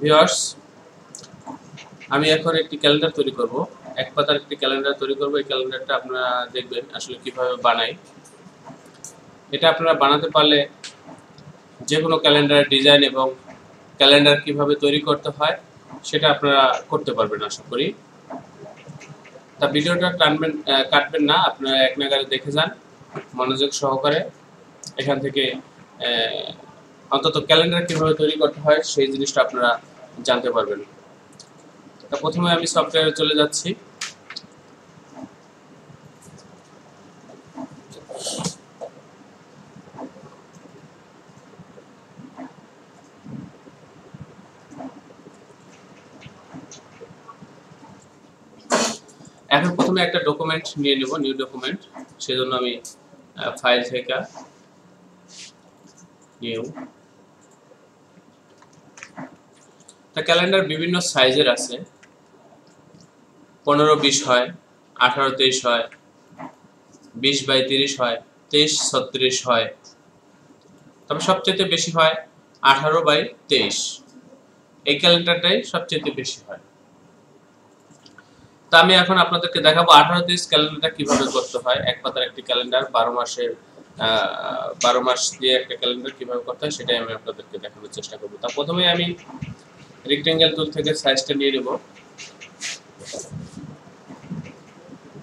Viewers, আমি এখন একটি ক্যালেন্ডার তৈরি করব। এক পাতার একটি ক্যালেন্ডার তৈরি করব। এই ক্যালেন্ডারটা আপনারা দেখবেন আসলে কিভাবে বানাই। এটা আপনারা বানাতে পারলে যে কোনো ক্যালেন্ডারের ডিজাইন এবং ক্যালেন্ডার কিভাবে তৈরি করতে হয় সেটা আপনারা করতে পারবেন আশা করি। তা ভিডিওটা কাটবেন না, আপনারা এক নাগাড়ে দেখে যান মনোযোগ সহকারে। এখান থেকে অন্তত ক্যালেন্ডার কিভাবে তৈরি করতে হয় সেই জিনিসটা আপনারা জানতে পারবেন। তা প্রথমে আমি সফটওয়্যারে চলে যাচ্ছি। এখন প্রথমে একটা ডকুমেন্ট নিয়ে নেব, নিউ ডকুমেন্ট। সেজন্য আমি ফাইল থেকে নিউ। তা ক্যালেন্ডার বিভিন্ন সাইজের আছে, 15-20 হয়, 18-23 হয়, 20x30 হয়, 23-36 হয়, তবে সবচেয়ে বেশি হয় 18x23। এই ক্যালেন্ডারটাই সবচেয়ে বেশি হয়। তা আমি এখন আপনাদেরকে দেখাবো 18-23 ক্যালেন্ডারটা কিভাবে করতে হয়। এক পাতার একটি ক্যালেন্ডার 12 মাস দিয়ে একটা ক্যালেন্ডার কিভাবে করতে হয় সেটাই আমি আপনাদেরকে দেখানোর চেষ্টা করবো। তা প্রথমে আমি রেক্টেঙ্গেল টুল থেকে সাইজটা নিয়ে নেব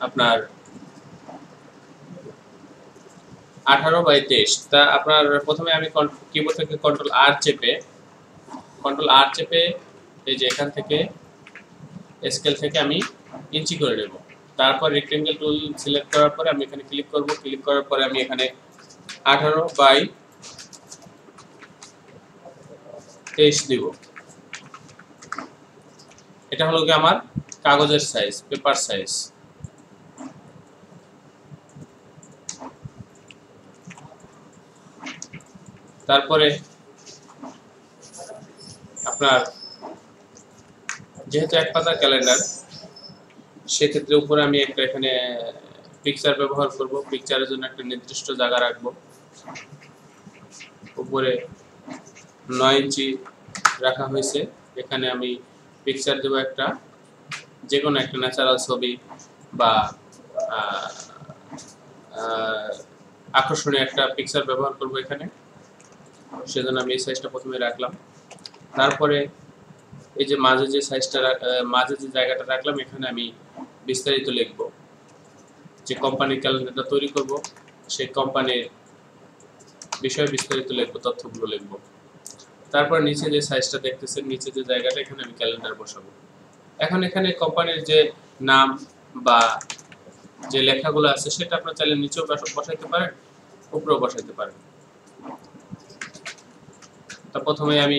আপনার 18x23। তা আপনার প্রথমে আমি কিবোর্ড থেকে কন্ট্রোল আর চেপে এই যে এখান থেকে স্কেল থেকে আমি ইঞ্চি করে নেব। তারপর রেক্টেঙ্গেল টুল সিলেক্ট করার পরে আমি এখানে ক্লিক করব। ক্লিক করার পরে আমি এখানে 18x23 দিব। এটা হলো কি আমার কাগজের সাইজ, পেপার সাইজ। তারপরে আপনার যেহেতু এক পাতার ক্যালেন্ডার, সেক্ষেত্রে উপরে আমি একটা এখানে পিকচার ব্যবহার করব। পিকচারের জন্য একটা নির্দিষ্ট জায়গা রাখবো। উপরে 9 ইঞ্চি রাখা হয়েছে। এখানে আমি পিকচার দেবো একটা, যে কোনো একটা ন্যাচারাল ছবি বা আকর্ষণীয় একটা পিকচার ব্যবহার করব এখানে। সেজন্য আমি এই সাইজটা প্রথমে রাখলাম। তারপরে এই যে মাঝে যে জায়গাটা রাখলাম, এখানে আমি বিস্তারিত লিখব। যে কোম্পানির ক্যালেন্ডারটা তৈরি করব সেই কোম্পানির বিষয়ে বিস্তারিত লিখব, তথ্যগুলো লিখব। তারপর নিচে যে সাইজটা দেখতেছেন, নিচে যে জায়গাটা, এখানে আমি ক্যালেন্ডার বসাবো। এখন এখানে কোম্পানির যে নাম বা যে লেখাগুলো আছে সেটা আপনারা চাইলে নিচেও বসাইতে পারেন, উপরেও বসাইতে পারেন। তা প্রথমে আমি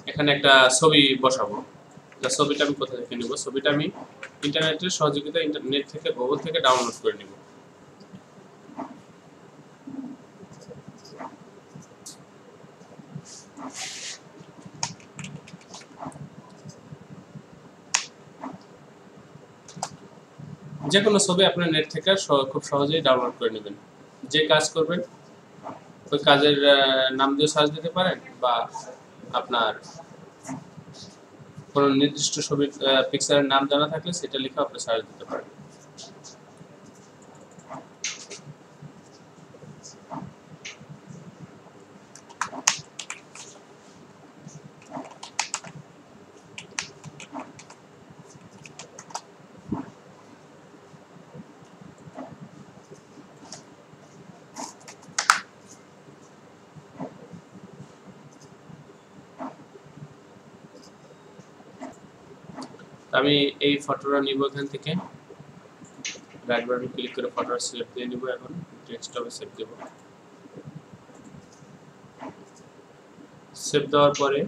এখানে একটা ছবি বসাবো। ছবিটা আমি কোথা থেকে নেব? ছবিটা আমি ইন্টারনেটের সহযোগিতা, ইন্টারনেট থেকে, গুগল থেকে ডাউনলোড করে নেব। যে কোনো ছবি আপনার নেট থেকে খুব সহজেই ডাউনলোড করে নেবেন। যে কাজ করবেন ওই কাজের নাম দিয়ে সার্চ দিতে পারেন, বা আপনার কোনো নির্দিষ্ট ছবির পিকচারের নাম জানা থাকলে সেটা লিখে আপনি সার্চ দিতে পারেন। আমি এই ফটোটা নিব, এখান থেকে রাইট বাটন ক্লিক করে ফটোটা সিলেক্ট দিয়ে নিব। এখন ডেস্কটপে সেভ দেব। সেভ দেওয়ার পরে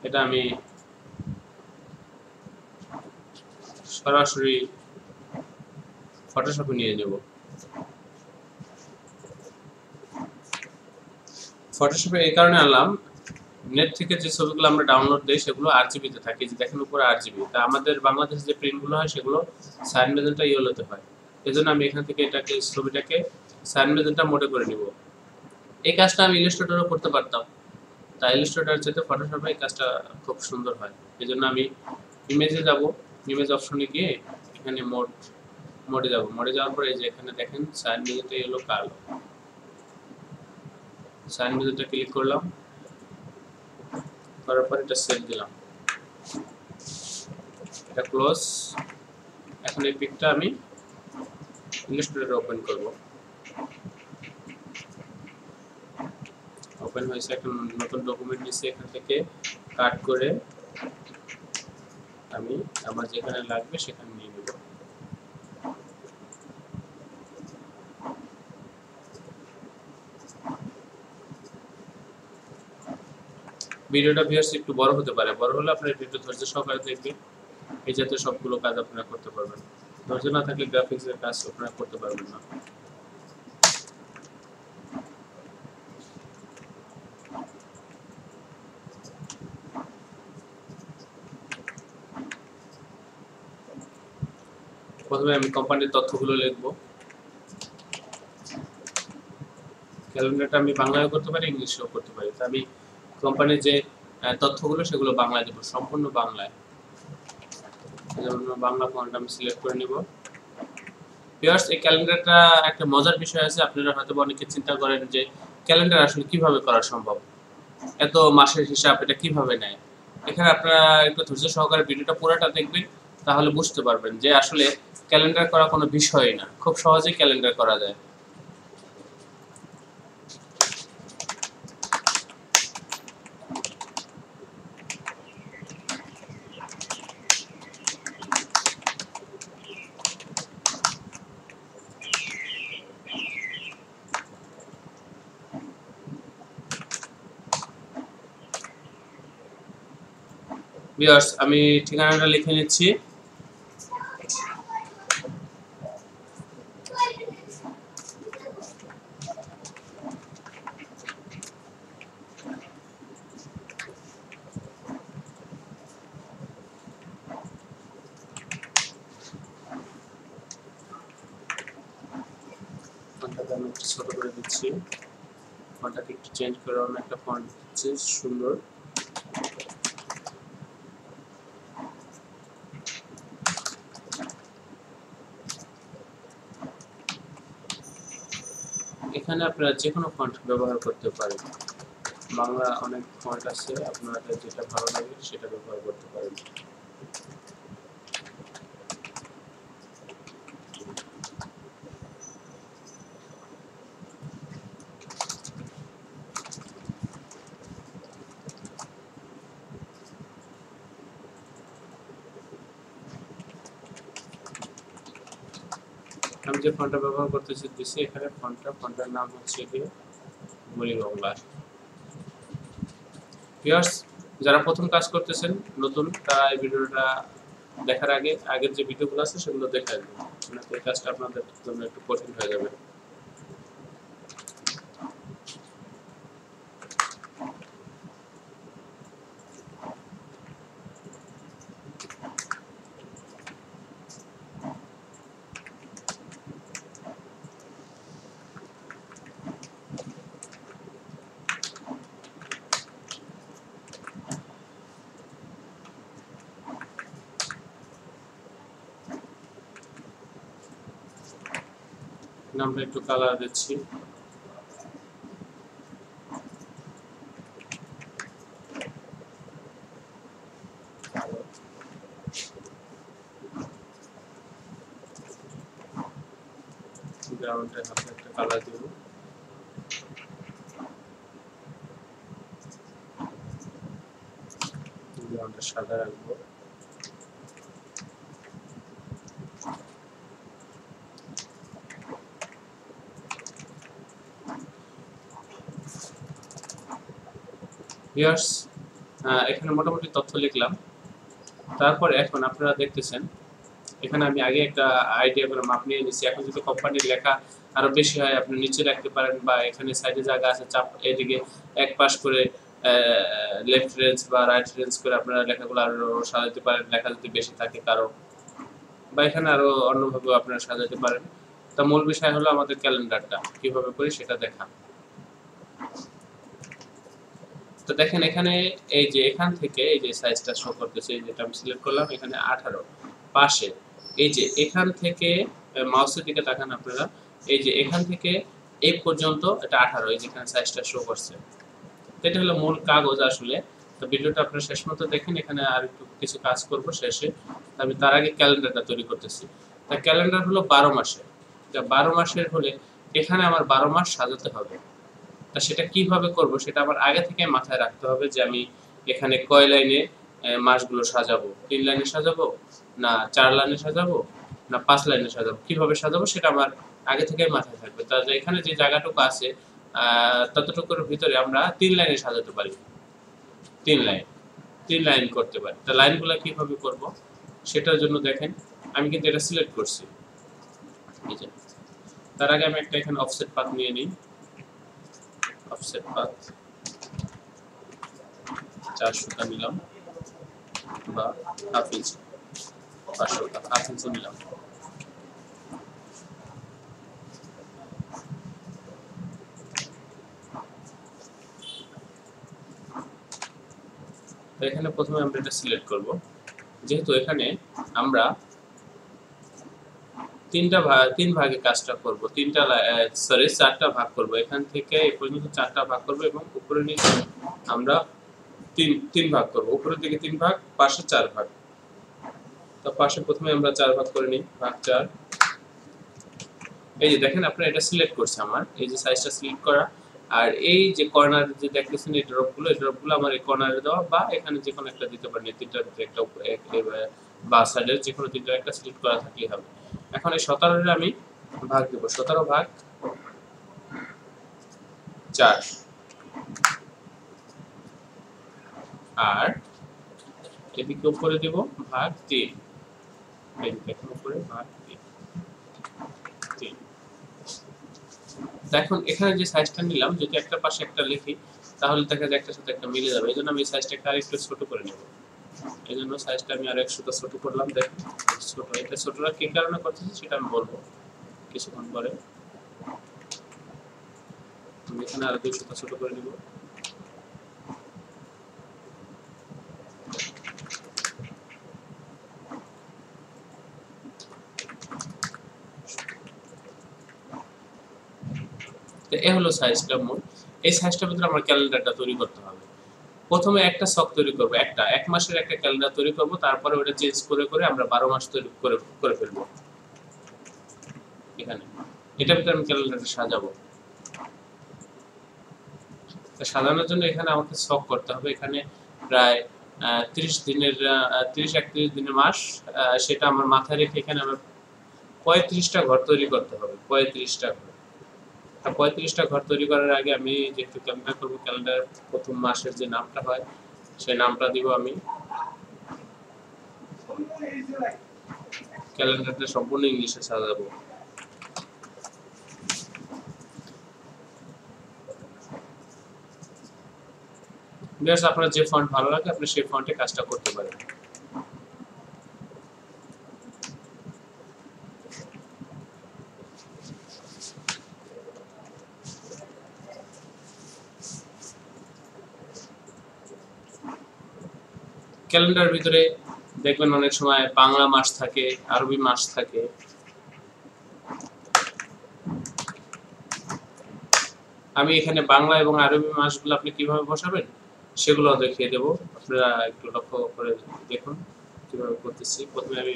এটা আমি সরাসরি ফটোশপে নিয়ে নেব। ফটোশপে এই কারণে আনলাম, নেট থেকে যে ছবিগুলো আমরা ডাউনলোড দিই সেগুলো RGB তে থাকে। যে দেখেন উপরে RGB, তা আমাদের বাংলাদেশে যে প্রিন্টগুলো হয় সেগুলো সাইন মেজেন্টা ইয়েলোতে হয়। এজন্য আমি এখান থেকে ছবিটাকে সাইন মেজেন্টা মোডে করে নিব। এই কাজটা আমি ইলাস্ট্রেটরও করতে পারতাম, তাই ইলাস্ট্রেটর যেতে ফটোশপে এই কাজটা খুব সুন্দর হয়। এই জন্য আমি ইমেজে যাব, ইমেজ অপশনে গিয়ে এখানে মোডে যাব। মোডে যাওয়ার পরে এই যে এখানে দেখেন সাইন মেনুতে এলো কালো, সাইন মেনুতে ক্লিক করলাম, করার পর এটা সেভ দিলাম, এটা ক্লোজ। এখন এই পিকটা আমি ইলাস্ট্রেটরে ওপেন করব। ওপেন হয়েছে, একটা নতুন ডকুমেন্ট নিচ্ছে, এখান থেকে কাট করে আমি আমার যেখানে লাগবে সেখানে নিয়ে নেব। ভিডিওটা ভিউয়ার্স একটু বড় হতে পারে, বড় হলে আপনারা একটু ধৈর্য সহকারে দেখবেন, এই যাতে সবগুলো কাজ আপনারা করতে পারবেন। ধৈর্য না থাকলে গ্রাফিক্সের কাজ আপনারা করতে পারবেন না। প্রথমে আমি কোম্পানির তথ্যগুলো লিখব। ক্যালেন্ডারটা আমি বাংলায়ও করতে পারি, ইংলিশেও করতে পারি। তা আমি কোম্পানির যে তথ্যগুলো সেগুলো বাংলায় দেবো, সম্পূর্ণ বাংলায়। যেমন বাংলা ফন্ট আমি সিলেক্ট করে নিব। ভিউয়ার্স, এই ক্যালেন্ডারটা একটা মজার বিষয় আছে। আপনারা হয়তো অনেকে চিন্তা করেন যে ক্যালেন্ডার আসলে কিভাবে করা সম্ভব, এত মাসের হিসাব এটা কিভাবে নেয়। এখানে আপনারা একটু ধৈর্য সহকারে ভিডিওটা পুরোটা দেখবেন, তাহলে বুঝতে পারবেন যে আসলে ক্যালেন্ডার করা কোনো বিষয়ই না, খুব সহজেই ক্যালেন্ডার করা যায়। ভিউয়ার্স, আমি ঠিকানাটা লিখে নিচ্ছি। ফন্টটাকে আমি একটু ছোট করে দিচ্ছি, ফন্টটাকে একটু চেঞ্জ করে অন্য একটা ফন্ট দিচ্ছি সুন্দর। এখানে আপনারা যে কোনো ফন্ট ব্যবহার করতে পারেন, বাংলা অনেক ফন্ট আছে, আপনাদের যেটা ভালো লাগে সেটা ব্যবহার করতে পারেন। আমি যে ফন্টটা ব্যবহার করতেছি দিচ্ছি এখানে ফন্টের নাম হচ্ছে গিয়ে মলি বাংলা। ভিউয়ার্স, যারা প্রথম কাজ করতেছেন নতুন, তারা এই ভিডিওটা দেখার আগে আগের যে ভিডিওগুলো আছে সেগুলো দেখে আসবেন, এই কাজটা আপনাদের জন্য একটু কঠিন হয়ে যাবে। আমরা একটু কালার দিচ্ছি, গ্রাউন্ডের হাতে একটা কালার দিব, গ্রাউন্ডটা সাদা রাখবো। ভিউয়ার্স, এখানে মোটামুটি তথ্য লিখলাম। তারপর এখন আপনারা দেখতেছেন এখানে আমি আগে একটা আইডিয়া করে মাপ নিয়ে নিচ্ছি। এখন যদি কোম্পানির লেখা আরো বেশি হয় আপনি নিচে রাখতে পারেন, বা এখানে সাইডে জায়গা আছে চাপ এদিকে এক পাশ করে লেফট রেঞ্জ বা রাইট রেঞ্জ করে আপনারা লেখাগুলো আরো সাজাতে পারেন, লেখা যদি বেশি থাকে কারো, বা এখানে আরো অন্যভাবে আপনারা সাজাতে পারেন। তা মূল বিষয় হলো আমাদের ক্যালেন্ডারটা কিভাবে করি সেটা দেখা। তো দেখেন এখানে এই যে এখান থেকে এই যে সাইজটা শো করতেছে, এই যেটা আমি সিলেক্ট করলাম এখানে 18, পাশে এই যে এখান থেকে মাউসের দিকে তাকান আপনারা, এই যে এখান থেকে এই পর্যন্ত এটা 18, এই যেখানে সাইজটা শো করছে। এটা হলো মূল কাগজ আসলে। তো ভিডিওটা আপনারা শেষ মতো দেখেন, এখানে আর একটু কিছু কাজ করব শেষে। আমি তার আগে ক্যালেন্ডারটা তৈরি করতেছি। তা ক্যালেন্ডার হলো 12 মাসের। তা 12 মাসের হলে এখানে আমার 12 মাস সাজাতে হবে। তা সেটা কিভাবে করব সেটা আমার আগে থেকে মাথায় রাখতে হবে যে আমি এখানে কয় লাইনে মাসগুলো সাজাবো, 3 লাইনে সাজাবো না 4 লাইনে সাজাবো না 5 লাইনে সাজাবো, কিভাবে সাজাবো সেটা আমার আগে থেকে মাথায় থাকবে। তাহলে এখানে যে জায়গাটুকু আছে ততটুকুর ভিতরে আমরা 3 লাইনে সাজাতে পারি, 3 লাইন করতে পারি। তা লাইনগুলো কিভাবে করব সেটার জন্য দেখেন আমি কিন্তু এটা সিলেক্ট করছি। এই যে তার আগে আমি একটা এখানে অফসেট পাথ নিয়ে নিই। অফসেট পাথ 4 সুতা নিলাম বা হাফ ইঞ্চি, 500 হাফ ইঞ্চি নিলাম। তো এখানে প্রথমে আমরা এটা সিলেক্ট করব, যেহেতু এখানে আমরা 3 ভাগে কাজটা করব, 4টা ভাগ করব, এখান থেকে এই পর্যন্ত 4টা ভাগ করব এবং উপরে নিচে আমরা তিন ভাগ করব, উপরের দিকে 3 ভাগ, পাশে 4 ভাগ। তো পাশে প্রথমে আমরা 4 ভাগ করে নিই, ভাগ 4। এই যে দেখেন আপনারা এটা সিলেক্ট করছে আমার, এই যে সাইজটা সিলেক্ট করা, আর এই যে কর্নার যে দেখতেছেন এই ড্রপগুলো আমার এই কর্নারে দেওয়া বা এখানে যে কোনো একটা দিতে পারেন, তিনটার ভিতরে একটা বা সাইডের যে কোনো তিনটা একটা সিলেক্ট করা থাকলেই হবে। এখন এই 17 আমি ভাগ দেব, 17 ভাগ 4, আর এদিকে উপরে দেব ভাগ 3, এই দেখুন উপরে ভাগ 3। এখন এখানে যে সাইজটা নিলাম যদি একটা পাশে একটা লিখি তাহলে দেখা যায় একটার সাথে একটা মিলে যাবে, এই জন্য আমি সাইজটাকে আরেকটু ছোট করে নেব। এই জন্য সাইজটা আমি আর 1 সুতা ছোট করলাম। দেখুন ছোট, এটা ছোটটা কি কারণে করতেছি সেটা আমি বলবো কিছুক্ষণ পরে। আমি এখানে আর 2 সুতা ছোট করে নিব। তো এই হলো সাইজটা মূল। এই সাইজটার ভিতরে আমার ক্যালেন্ডারটা তৈরি করতে হবে। প্রথমে একটা ছক তৈরি করব, এক মাসের একটা ক্যালেন্ডার তৈরি করব, তারপরে ওটা চেঞ্জ করে করে আমরা 12 মাস তৈরি করে ফেলবো। এখানে এটার ভিতরে আমি ক্যালেন্ডারটা সাজাবো। সাজানোর জন্য এখানে আমাকে ছক করতে হবে। এখানে প্রায় 30-31 দিনের মাস, সেটা আমার মাথায় রেখে এখানে আমার 35টা ঘর তৈরি করতে হবে। 35টা ঘর। 35টা ঘর তৈরি করার আগে আমি যেহেতু ক্যালেন্ডার করবো, ক্যালেন্ডার প্রথম মাসের যে নামটা হয় সেই নামটা দিব আমি। ক্যালেন্ডারটা সম্পূর্ণ ইংলিশে সাজাবো। আপনার যে ফন্ট ভালো লাগে আপনি সেই ফন্টে কাজটা করতে পারেন। ক্যালেন্ডার ভিতরে দেখবেন অনেক সময় বাংলা মাস থাকে, আরবি মাস থাকে। আমি এখানে বাংলা এবং আরবি মাসগুলো আপনি কিভাবে বসাবেন সেগুলো দেখিয়ে দেব, আপনারা একটু লক্ষ্য করে দেখুন কিভাবে করতেছি। প্রথমে আমি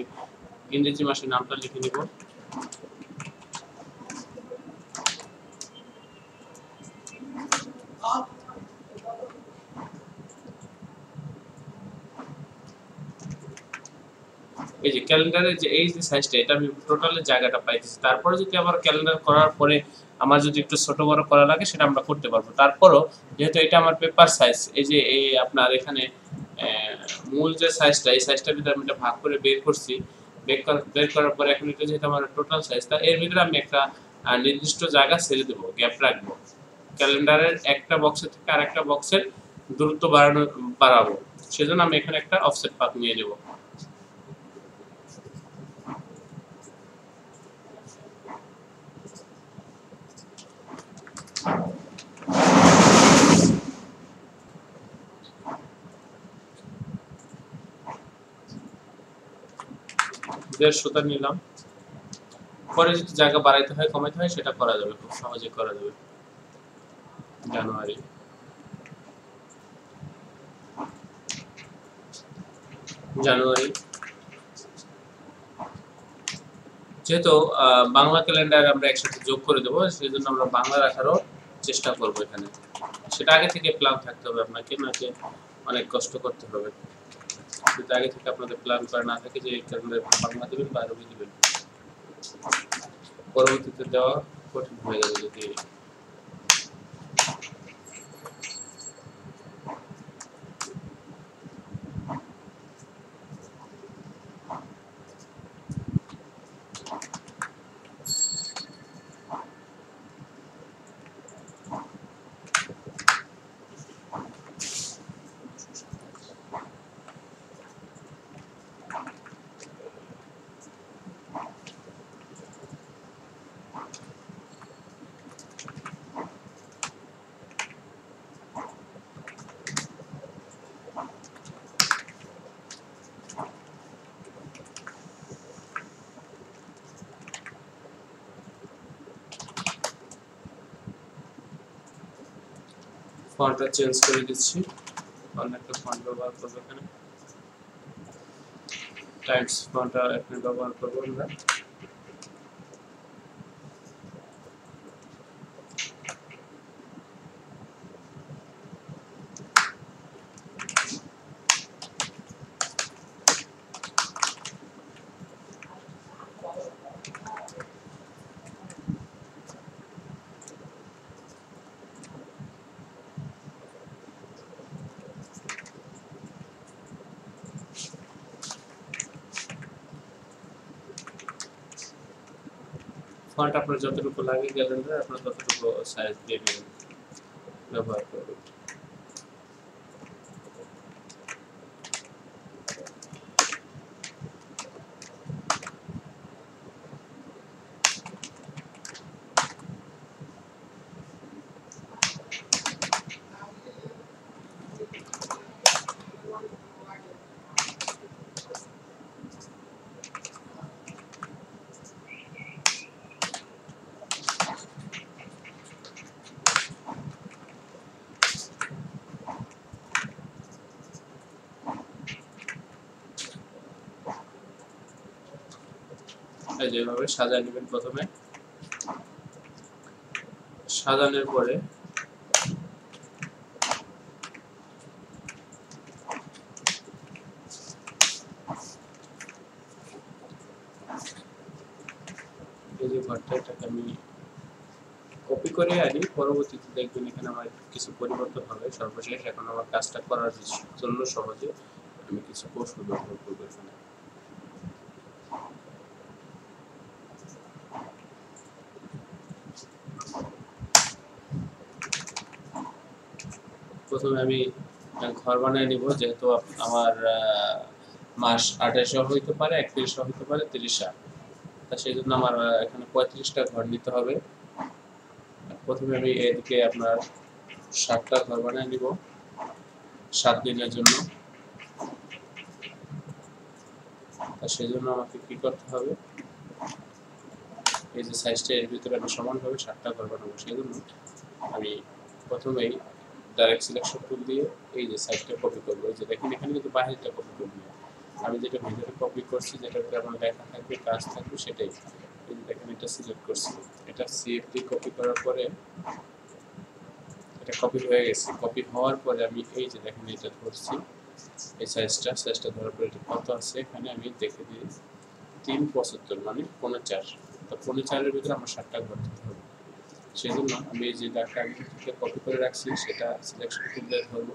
ইংরেজি মাসের নামটা লিখে নিব। এই যে ক্যালেন্ডারের যে এই যে সাইজটা, এটা আমি টোটালি জায়গাটা পাইতেছি। তারপরে যদি আবার ক্যালেন্ডার করার পরে আমার যদি একটু ছোট বড় করা লাগে সেটা আমরা করতে পারবো। তারপরও যেহেতু এটা আমার পেপার সাইজ, এই যে এই আপনার এখানে মূল যে সাইজটা, এই সাইজটার ভিতরে আমি এটা ভাগ করে বের করছি। বের করার পরে এখন এটা যেহেতু আমার টোটাল সাইজ, তা এর ভিতরে আমি একটা নির্দিষ্ট জায়গা ছেড়ে দেবো, গ্যাপ রাখবো। ক্যালেন্ডারের একটা বক্সের থেকে আর একটা বক্সের দূরত্ব বাড়াবো, সেজন্য আমি এখানে একটা অফসেট পাথ নিয়ে নেব। 150টা নিলাম। পরে যদি জায়গা বাড়াইতে হয় কমাইতে হয় সেটা করা যাবে, খুব সহজে করা যাবে। জানুয়ারি, যেহেতু বাংলা ক্যালেন্ডার আমরা একসাথে যোগ করে দেবো, সেই জন্য আমরা বাংলা রাখারও চেষ্টা করব এখানে। সেটা আগে থেকে প্ল্যান থাকতে হবে আপনাকে, নাকি অনেক কষ্ট করতে হবে। যদি আগে থেকে আপনাদের প্ল্যান করা না থাকে যে এই ক্যালেন্ডার বাংলা দেবেন বা আরবি দেবেন, পরবর্তীতে দেওয়া কঠিন হয়ে যাবে। যদি ফন্টটা চেঞ্জ করে দিচ্ছি, অন্য একটা ফন্ট ব্যবহার করবো এখানে, টাইমস ফন্টটা এখানে ব্যবহার করবো আমরা। ফন্ট আপনার যতটুকু লাগে ক্যালেন্ডারে আপনার ততটুকু সাইজ দিয়ে নেবেন, ব্যবহার করবেন। যেভাবে সাজায় নেবেন, প্রথমে সাজানোর পরে এই যে ঘরটা, এটাকে আমি কপি করে আনি, পরবর্তীতে দেখবেন এখানে আমার কিছু পরিবর্তন হবে। সর্বশেষ এখন আমার কাজটা করার জন্য সহজে আমি কিছু কৌশল ব্যবহার করবো এখানে। প্রথমে আমি ঘর বানিয়ে নিব, যেহেতু আমার মাস 28 হইতে পারে, 31 হইতে পারে, 30, তা সেই জন্য আমার এখানে 35টা ঘর নিতে হবে। প্রথমে আমি এদিকে আপনার 7টা ঘর বানিয়ে নিব 7 দিনের জন্য। তা সেই জন্য আমাকে কি করতে হবে, এই যে সাইজটা এর ভিতরে আমি সমানভাবে 7টা ঘর বানাবো। সেই জন্য আমি প্রথমেই ডাইরেক্ট সিলেকশন টুল দিয়ে এই যে সাইজটা কপি করবো। এই যে দেখেন এখানে কিন্তু বাইরেটা কপি করবো, আমি যেটা ভিতরে কপি করছি, যেটাতে আমার লেখা থাকবে, কাজ থাকবে, সেটাই। এই যে দেখেন এটা সিলেক্ট করছি, এটা সিএফডি কপি করার পরে এটা কপি হয়ে গেছে। কপি হওয়ার পরে আমি এই যে দেখেন এটা ধরছি, এই সাইজটা ধরার পরে এটা কত আছে এখানে আমি দেখে দিই, 375 মানে 4.5। তো 4.5-এর ভিতরে আমার 7টা ঘর দিতে হবে। সেই জন্য আমি এই যে ডাটা আগে থেকে কপি করে রাখছি সেটা সিলেকশন টুলে ধরবো।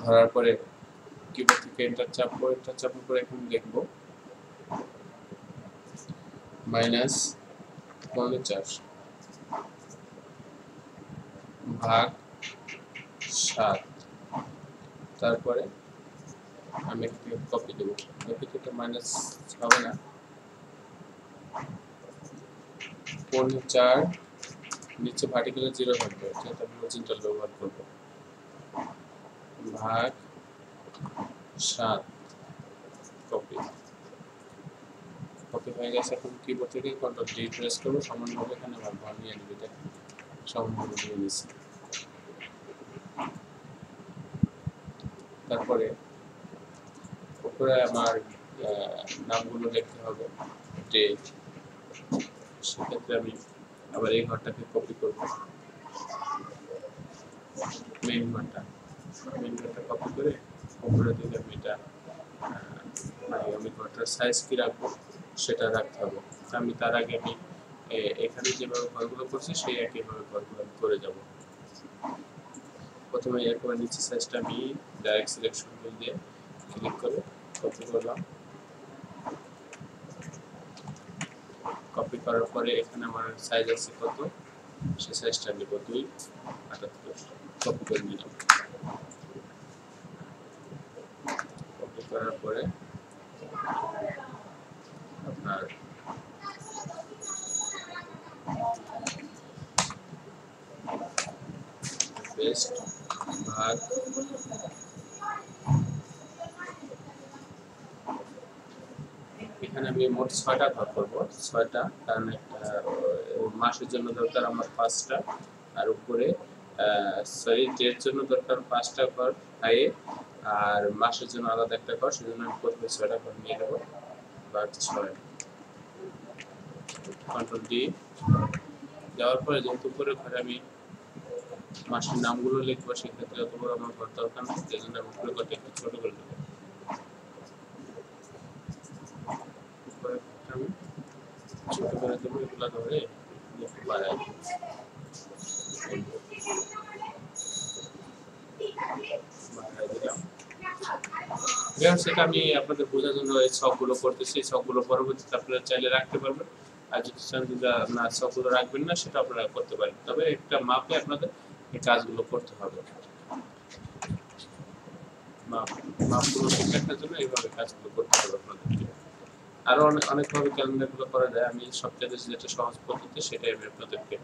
ধরার পরে কিবোর্ড থেকে এন্টার চাপবো, এন্টার চাপার পরে এখন লিখবো -4 ভাগ 7। তারপরে আমি এখানে কপি দেবো, কপিতে মাইনাস হবে না, 4 নিচে ভার্টিক্যালে 0 থাকবে, যেটা আমি অরিজিনাল ব্যবহার করবো, ভাগ 7 কপি। কপি হয়ে গেছে। এখন কিবোর্ড থেকে কন্ট্রোল ডি প্রেস করবো, সমানভাবে এখানে আমার ঘর নিয়ে নেবে, এটা সমানভাবে নিয়ে নিচ্ছি। তারপরে উপরে আমার নামগুলো লিখতে হবে ডেট। সেক্ষেত্রে আমি আবার এই ঘরটাকে কপি করব, মেইন ঘরটা কপি করে উপরে দিকে আমি এটা মানে আমি ঘরটার সাইজ কি রাখবো সেটা রাখতে হবে। আমি তার আগে আমি এখানে যেভাবে ঘরগুলো করছি সেই একইভাবে ঘরগুলো আমি করে যাব। প্রথমে একবার নিচে সাইজটা আমি ডাইরেক্ট সিলেকশন টুল দিয়ে ক্লিক করে কপি করলাম। কপি করার পরে এখানে আমার সাইজ আছে কত, সেই সাইজটা নিব 2.78, কপি করে নিলাম। কপি করার পরে আপনার পেস্ট ভাগ এখানে আমি মোট 6টা ঘর করব, 6টা, কারণ একটা মাসের জন্য দরকার আমার 5টা, আর উপরে সরি ডের জন্য দরকার 5টা ঘর হাইয়ে, আর মাসের জন্য আলাদা একটা ঘর, সেজন্য আমি প্রথমে 6টা ঘর নিয়ে নেব। ভাগ 6, কন্ট্রোল ডি দেওয়ার পরে যেহেতু উপরে ঘরে আমি মাসের নামগুলো লিখবো, সেক্ষেত্রে অত বড় আমার ঘর দরকার নেই, সেই জন্য আমি উপরে ঘরটা একটু ছোট করে দেবো। আমি ছোট করে দেবো, এগুলো ধরে একটু বাড়াই দিলাম। সেটা আমি আপনাদের বোঝার জন্য এই ছকগুলো করতেছি। ছকগুলো পরবর্তীতে আপনারা চাইলে রাখতে পারবেন, আর যদি চান না ছকগুলো রাখবেন না, সেটা আপনারা করতে পারেন। তবে একটা মাপে আপনাদের এই কাজগুলো করতে হবে। মাপগুলো ঠিক রাখার জন্য এইভাবে কাজগুলো করতে হবে আপনাদেরকে। আরো অনেকভাবে ক্যালেন্ডারগুলো করা যায়, আমি সবচেয়ে যেটা সহজ পদ্ধতি সেটাই আমি আপনাদেরকে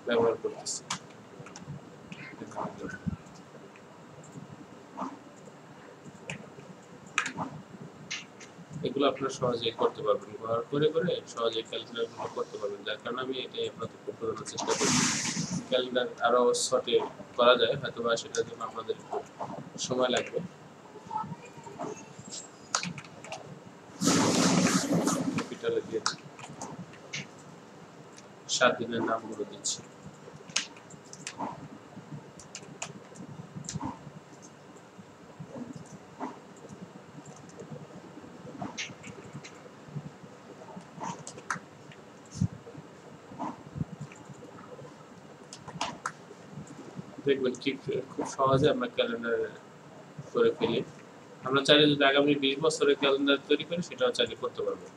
ব্যবহার করতেছি। এগুলো আপনারা সহজেই করতে পারবেন, ব্যবহার করে করে সহজেই ক্যালেন্ডারগুলো করতে পারবেন। যার কারণে আমি এটাই আপনাদেরকে বোঝানোর চেষ্টা করছি। ক্যালেন্ডার আরো শর্টে করা যায়, হয়তো বা সেটার জন্য আপনাদের একটু সময় লাগবে। ক্যাপিটালে দিয়ে 7 দিনের নামগুলো দিচ্ছি। দেখবেন ঠিক খুব সহজে আমরা ক্যালেন্ডার করে ফেলি। আমরা চাইলে যদি আগামী 20 বছরের ক্যালেন্ডার তৈরি করি, সেটাও চাইলে করতে পারবো।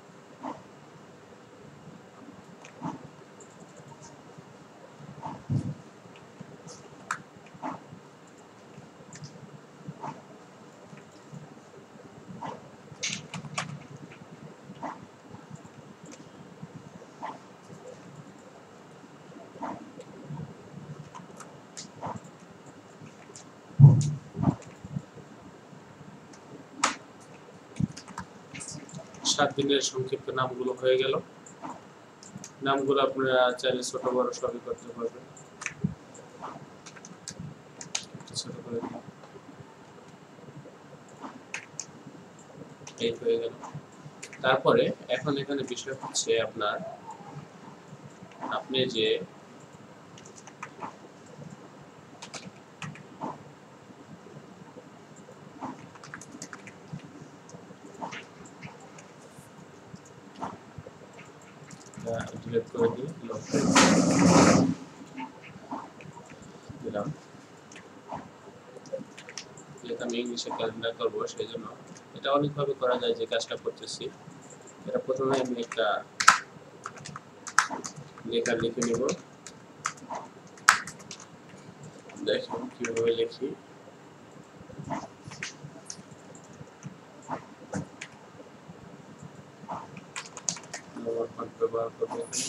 7 দিনের সংক্ষিপ্ত নামগুলো হয়ে গেল। নামগুলো আপনারা চাইলে ছোট বড় সবই করতে পারবেন। ছোট করে এই হয়ে গেল। তারপরে এখন এখানে বিষয় হচ্ছে আপনার আপনি যে ডিলিট করে দিই, দিলাম। যেহেতু আমি ইংলিশে ক্যালেন্ডার করবো, সেই জন্য এটা অনেকভাবে করা যায়। যে কাজটা করতেছি, এটা প্রথমে আমি একটা লেখা লিখে নেব। দেখুন কিভাবে লিখি। ব্যবহার করবো এখানে।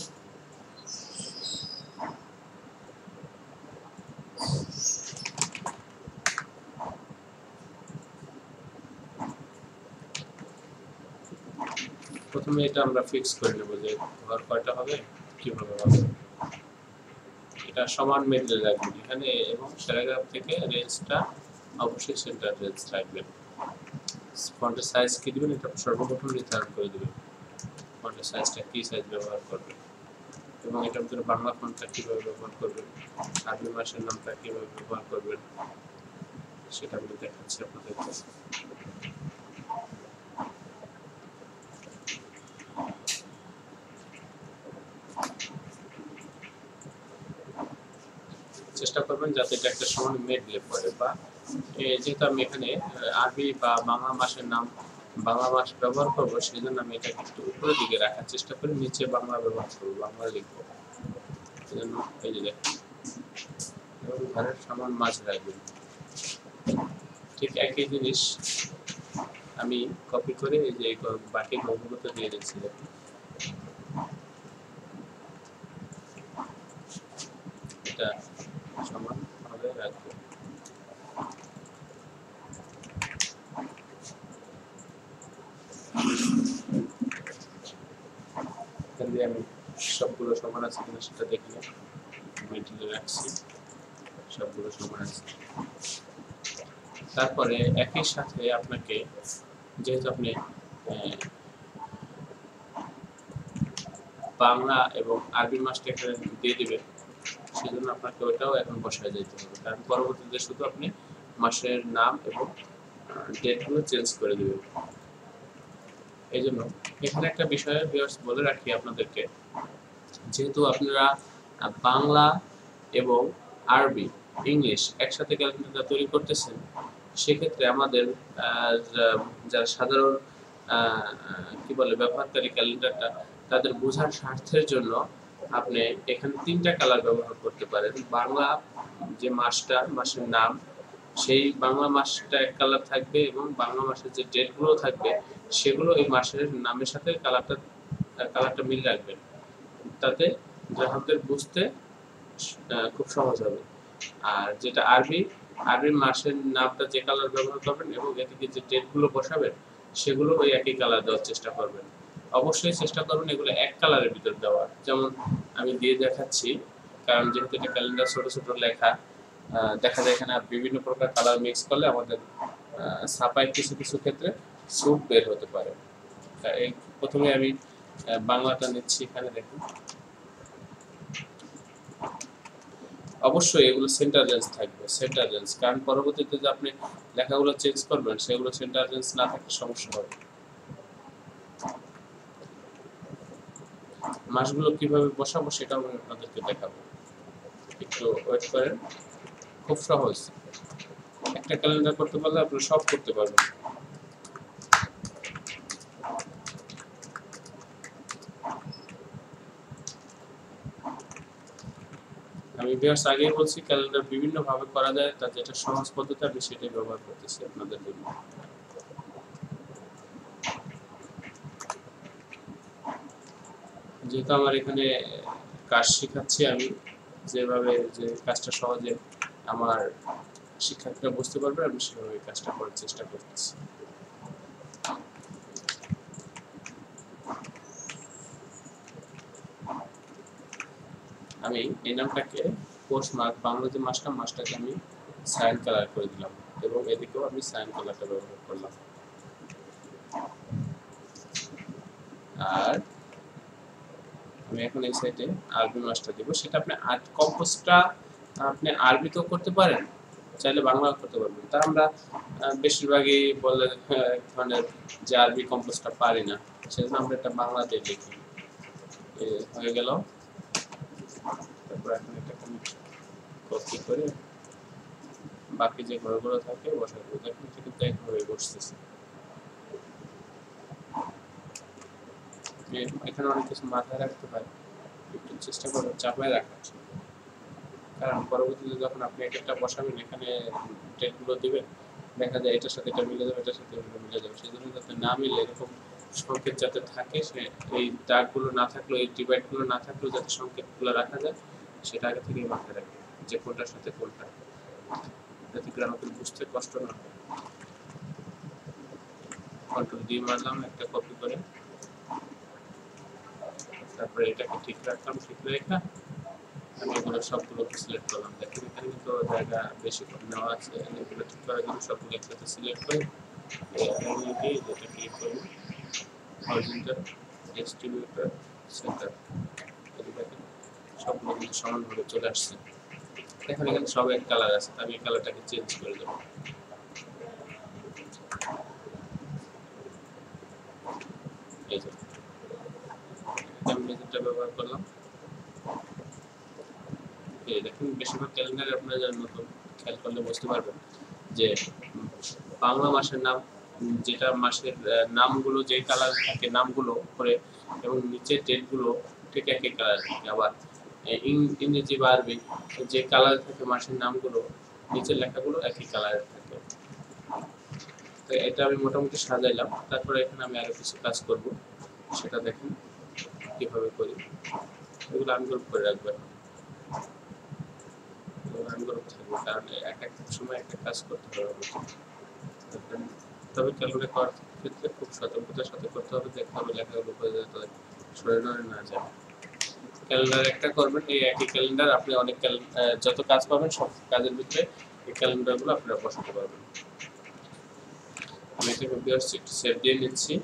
প্রথমে এটা আমরা ফিক্স করে নেব যে ঘর কয়টা হবে, কিভাবে হবে। এটা সমান মেলে রাখবেন এখানে, এবং প্যারাগ্রাফ থেকে রেঞ্জটা অবশ্যই সেন্টার রেঞ্জ রাখবেন। ফন্টের সাইজ কি দিবেন এটা সর্বপ্রথম নির্ধারণ করে দিবেন, ফন্টের সাইজটা কি সাইজ ব্যবহার করবেন, এবং এটার ভিতরে বাংলা ফন্টটা কিভাবে ব্যবহার করবেন, আরবি মাসের নামটা কিভাবে ব্যবহার করবেন সেটা আমি দেখাচ্ছি আপনাদেরকে। চেষ্টা করবেন যাতে এটা একটা সমান মেডলে পড়ে, বা যেহেতু আমি এখানে আরবি বা বাংলা মাসের নাম বাংলা মাস ব্যবহার করবো, সেই জন্য আমি এটাকে একটু উপরের দিকে রাখার চেষ্টা করি, নিচে বাংলা ব্যবহার করবো, বাংলা লিখবো। এই জন্য এই যে দেখুন, এবং ঘরের সমান মাঝ রাখবেন। ঠিক একই জিনিস আমি কপি করে এই যে বাকি ঘরগুলোতে দিয়ে দিচ্ছি, দেখুন এটা সমান ভাবে রাখবো। আমি সবগুলো সমান আছে কিনা সেটা দেখে নেব, মিডলে রাখছি, সবগুলো সমান আছে। তারপরে একই সাথে আপনাকে, যেহেতু আপনি বাংলা এবং আরবি মাসটা এখানে দিয়ে দিবেন, সেজন্য আপনাকে ওটাও এখন বসায় যেতে হবে, কারণ পরবর্তীতে শুধু আপনি মাসের নাম এবং ডেটগুলো চেঞ্জ করে দিবেন। এই জন্য এখানে একটা বিষয় বলে রাখি আপনাদেরকে, যেহেতু আপনারা বাংলা এবং আরবি ইংলিশ একসাথে ক্যালেন্ডারটা তৈরি করতেছেন, সেক্ষেত্রে আমাদের যারা সাধারণ কি বলে ব্যবহারকারী ক্যালেন্ডারটা, তাদের বোঝার স্বার্থের জন্য আপনি এখানে 3টা কালার ব্যবহার করতে পারেন। বাংলা যে মাসটা, মাসের নাম, সেই বাংলা মাসটা এক কালার থাকবে, এবং বাংলা মাসের যে ডেটগুলো থাকবে সেগুলো এই মাসের নামের সাথে কালারটা মিল রাখবেন, তাতে গ্রাহকদের বুঝতে খুব সহজ হবে। আর যেটা আরবি মাসের নামটা যে কালার ব্যবহার করবেন এবং এদিকে যে ডেটগুলো বসাবেন সেগুলো ওই একই কালার দেওয়ার চেষ্টা করবেন। অবশ্যই চেষ্টা করবেন এগুলো এক কালারের ভিতর দেওয়ার, যেমন আমি দিয়ে দেখাচ্ছি, কারণ যেহেতু এটা ক্যালেন্ডার ছোট ছোট লেখা, দেখা যায় এখানে বিভিন্ন প্রকার কালার মিক্স করলে আমাদের ছাপায় কিছু কিছু ক্ষেত্রে স্যুট বের হতে পারে। এই প্রথমে আমি বাংলাটা নিচ্ছি, এখানে দেখুন অবশ্যই এগুলো সেন্টার রেঞ্জ থাকবে, সেন্টার রেঞ্জ, কারণ পরবর্তীতে যে আপনি লেখাগুলো চেঞ্জ করবেন সেগুলো সেন্টার রেঞ্জ না থাকলে সমস্যা হবে। মাসগুলো কিভাবে বসাবো সেটাও আমি আপনাদেরকে দেখাবো, একটু ওয়েট করেন। খুব সহজ, একটা ক্যালেন্ডার করতে পারলে আপনি সব করতে পারবেন। আমি ভিউয়ার্স আগেই বলছি ক্যালেন্ডার বিভিন্ন ভাবে করা যায়, তার যেটা সহজ পদ্ধতি আমি সেটাই ব্যবহার করতেছি আপনাদের জন্য। যেহেতু আমার এখানে কাজ শেখাচ্ছি, আমি যেভাবে যে কাজটা সহজে আমার শিক্ষার্থীরা বুঝতে পারবে আমি সেভাবে কাজটা করার চেষ্টা করতেছি। আমি এই নামটাকে পোস্ট মার্ক, বাংলা যে মাসটাকে আমি সাইন কালার করে দিলাম, এবং এদিকেও আমি সাইন কালারটা ব্যবহার করলাম। আর আমি এখন এই সাইডে আরবি মাসটা দিব, সেটা আপনি কম্পোজটা আপনি আরবিতেও করতে পারেন, চাইলে বাংলাও করতে পারবেন। তা আমরা বেশিরভাগই বলে এক ধরনের যে আরবি কম্পোজটা পারি না, সেজন্য আমরা এটা বাংলাতে লিখি। হয়ে গেল। তারপর এখন এটাকে আমি কপি করে বাকি যে ঘরগুলো থাকে বসাই দেবো, দেখুন এটা কিন্তু একভাবে বসতেছে। এখানে অনেক কিছু মাথায় রাখতে হয়, একটু চেষ্টা করবেন চাপায় রাখার, কারণ পরবর্তীতে যখন আপনি একটা বসাবেন এখানে ডেটগুলো দিবেন, দেখা যায় এটার সাথে এটা মিলে যাবে, এটার সাথে এটা মিলে যাবে, সেই জন্য যাতে না মিলে এরকম সংকেত যাতে থাকে, সে এই দাগগুলো না থাকলেও, এই ডিভাইডগুলো না থাকলেও যাতে সংকেতগুলো রাখা যায় সেটা আগে থেকেই মাথায় রাখবেন, যে কোনটার সাথে কোনটা, যাতে গ্রাহকের বুঝতে কষ্ট না হয়। কন্ট্রোল দিয়ে মারলাম একটা কপি করে, তারপরে এটাকে ঠিক রাখলাম, ঠিক রেখে আমি এগুলো সবগুলোকে সিলেক্ট করলাম। দেখেন এখানে কিন্তু জায়গা বেশি কম নেওয়া আছে, এগুলো ঠিক করার জন্য সবগুলো একসাথে সিলেক্ট করে যেটা ক্লিক করবো হরিজন্টাল ডিস্ট্রিবিউটর সেন্টার, দেখেন সবগুলো কিন্তু সমানভাবে চলে আসছে। এখন এখানে সব এক কালার আছে, আমি এই কালারটাকে চেঞ্জ করে দেবো। এই যে আমি মেথডটা ব্যবহার করলাম। এই দেখুন বেশিরভাগ ক্যালেন্ডারে আপনারা যারা নতুন খেয়াল করলে বুঝতে পারবেন যে বাংলা মাসের নাম, যেটা মাসের নামগুলো যে কালার থাকে নামগুলো করে, এবং নিচের ডেটগুলো ঠিক একই কালার থাকে। আবার ইংরেজি বা আরবি যে কালার থাকে মাসের নামগুলো, নিচের লেখাগুলো একই কালারের থাকে। তো এটা আমি মোটামুটি সাজাইলাম। তারপরে এখানে আমি আরো কিছু কাজ করব, সেটা দেখেন কিভাবে করি। এগুলো আনগ্রুপ করে রাখবেন, আনগ্রুপ থাকবে, কারণ এক এক সময় একটা কাজ করতে হবে। তবে ক্যালকুলেট করার ক্ষেত্রে খুব সতর্কতার সাথে করতে হবে, দেখতে হবে লেখাগুলো হয়ে যাতে সরে নড়ে না যায়। ক্যালেন্ডার একটা করবেন, এই একই ক্যালেন্ডার আপনি অনেক যত কাজ পাবেন সব কাজের ভিতরে এই ক্যালেন্ডারগুলো আপনারা বসাতে পারবেন। আমি এটাকে বিয়ার সিট সেভ দিয়ে নিচ্ছি।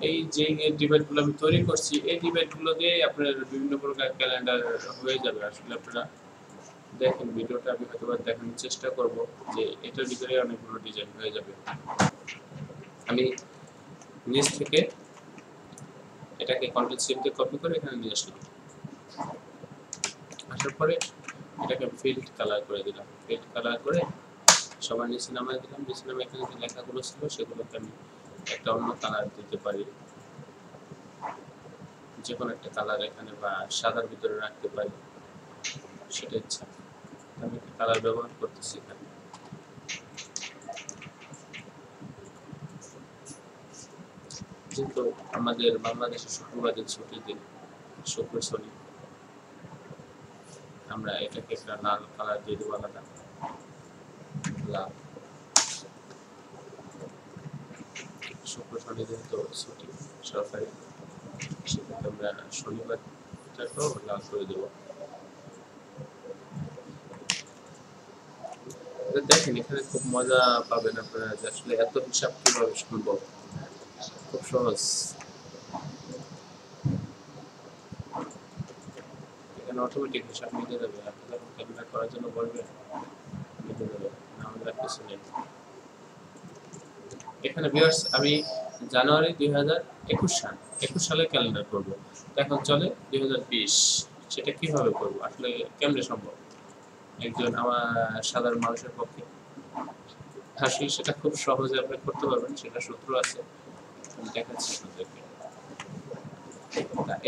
এই যে ডিভাইডগুলো আমি তৈরি করছি, এই ডিভাইডগুলো দিয়ে আপনার বিভিন্ন প্রকার ক্যালেন্ডার হয়ে যাবে। আসলে আপনারা দেখেন ভিডিওটা আমি হয়তো দেখানোর চেষ্টা করব যে এটার ভিতরে অনেকগুলো ডিজাইন হয়ে যাবে। আমি নিচ থেকে এটাকে কন্ট্রোল শিফট দিয়ে কপি করে এখানে নিয়ে আসলাম। আসার পরে এটাকে ফিল্ড কালার করে দিলাম। ফিল্ড কালার করে সবার নিচে নামায় দিলাম। নিচে নামে এখানে যে লেখাগুলো ছিল সেগুলোকে আমি একটা অন্য কালার দিতে পারি, যে কোনো একটা কালার এখানে, বা সাদার ভিতরে রাখতে পারি, সেটা ইচ্ছা। আমি একটা কালার ব্যবহার করতেছি এখানে। যেহেতু আমাদের বাংলাদেশের শুক্রবারের ছুটির দিন, শুক্র শনি, আমরা এটাকে একটা লাল কালার দিয়ে দেবো, আলাদা লাল। শুক্র শনি যেহেতু ছুটি সরকারি, সেক্ষেত্রে আমরা শনিবারটাকেও লাল করে দেবো। দেখেন এখানে খুব মজা পাবেন আপনারা যে আসলে এত হিসাব কিভাবে সম্ভব, খুব সহজ। এখানে অটোমেটিক হিসাব নিতে যাবে, আপনি যখন ক্যালকুলেট করার জন্য বলবেন নিতে যাবে, আমাদের আর কিছু নেই। এখানে ভিউয়ার্স আমি জানুয়ারি 2021 সালে ক্যালেন্ডার করব। এখন চলে 2020, সেটা কিভাবে করব আসলে কেমনে সম্ভব একজন আমার সাধারণ মানুষের পক্ষে? আসলে সেটা খুব সহজে আপনি করতে পারবেন, সেটা সূত্র আছে, আমি দেখাচ্ছি আপনাদেরকে।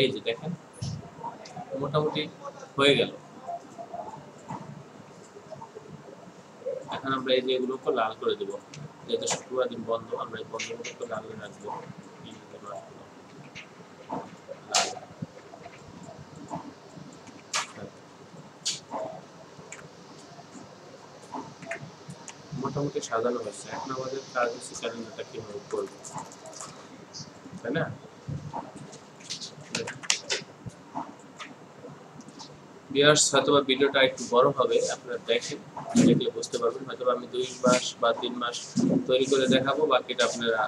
এই যে দেখেন মোটামুটি হয়ে গেল। এখন আমরা এই যে এগুলোকে লাল করে দেবো, যেহেতু শুক্রবার দিন বন্ধ, আমরা এই বন্ধগুলোকে লাল রাখবো। লাল মোটামুটি সাজানো হয়েছে। এখন আমাদের কাজ হচ্ছে ক্যালেন্ডারটা কিভাবে করবো, তাই না? ভিউয়ার্স হয়তোবা ভিডিওটা একটু বড় হবে, আপনারা দেখেন, দেখলে বুঝতে পারবেন। হয়তোবা আমি 2 মাস বা 3 মাস তৈরি করে দেখাবো, বাকিটা আপনারা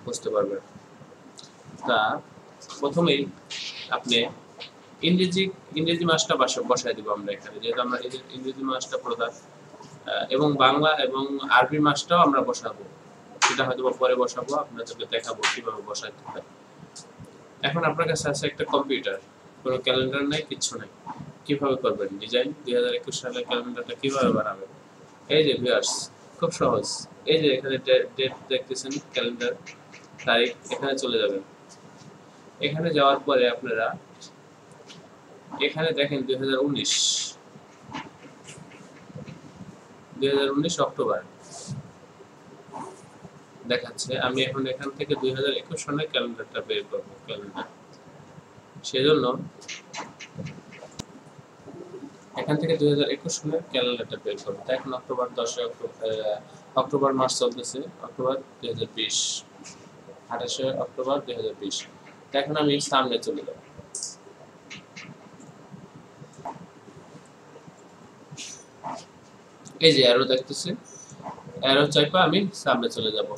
বুঝতে পারবেন। তা প্রথমেই আপনি ইংরেজি মাসটা বসায় দিব আমরা এখানে, যেহেতু আমরা ইংরেজি মাসটা প্রধান, এবং বাংলা এবং আরবি মাসটাও আমরা বসাবো, সেটা হয়তো পরে বসাবো, আপনাদেরকে দেখাবো কিভাবে বসাইতে হয়। এখন আপনার কাছে আছে একটা কম্পিউটার, কোনো ক্যালেন্ডার নাই, কিচ্ছু নাই, কিভাবে করবেন ডিজাইন? 2021 সালের ক্যালেন্ডারটা কিভাবে বানাবেন? এই যে ভিউয়ার্স, খুব সহজ। এই যে এখানে ডেট দেখতেছেন, ক্যালেন্ডার, তারিখ, এখানে চলে যাবেন। এখানে যাওয়ার পরে আপনারা এখানে দেখেন 2019 অক্টোবর দেখাচ্ছে। আমি এখন এখান থেকে 2021 সনের ক্যালেন্ডারটা বের করব, ক্যালেন্ডার। সেজন্য এখান থেকে 2021 সনের ক্যালেন্ডারটা বের করব। তাই এখন অক্টোবর 10 অক্টোবর মাস চলতেছে, অক্টোবর 2020, 28 অক্টোবর 2020। এখন আমি সামনে চলে যাব। এই যে অ্যারো দেখতেছেন, অ্যারো চাইপা আমি সামনে চলে যাব।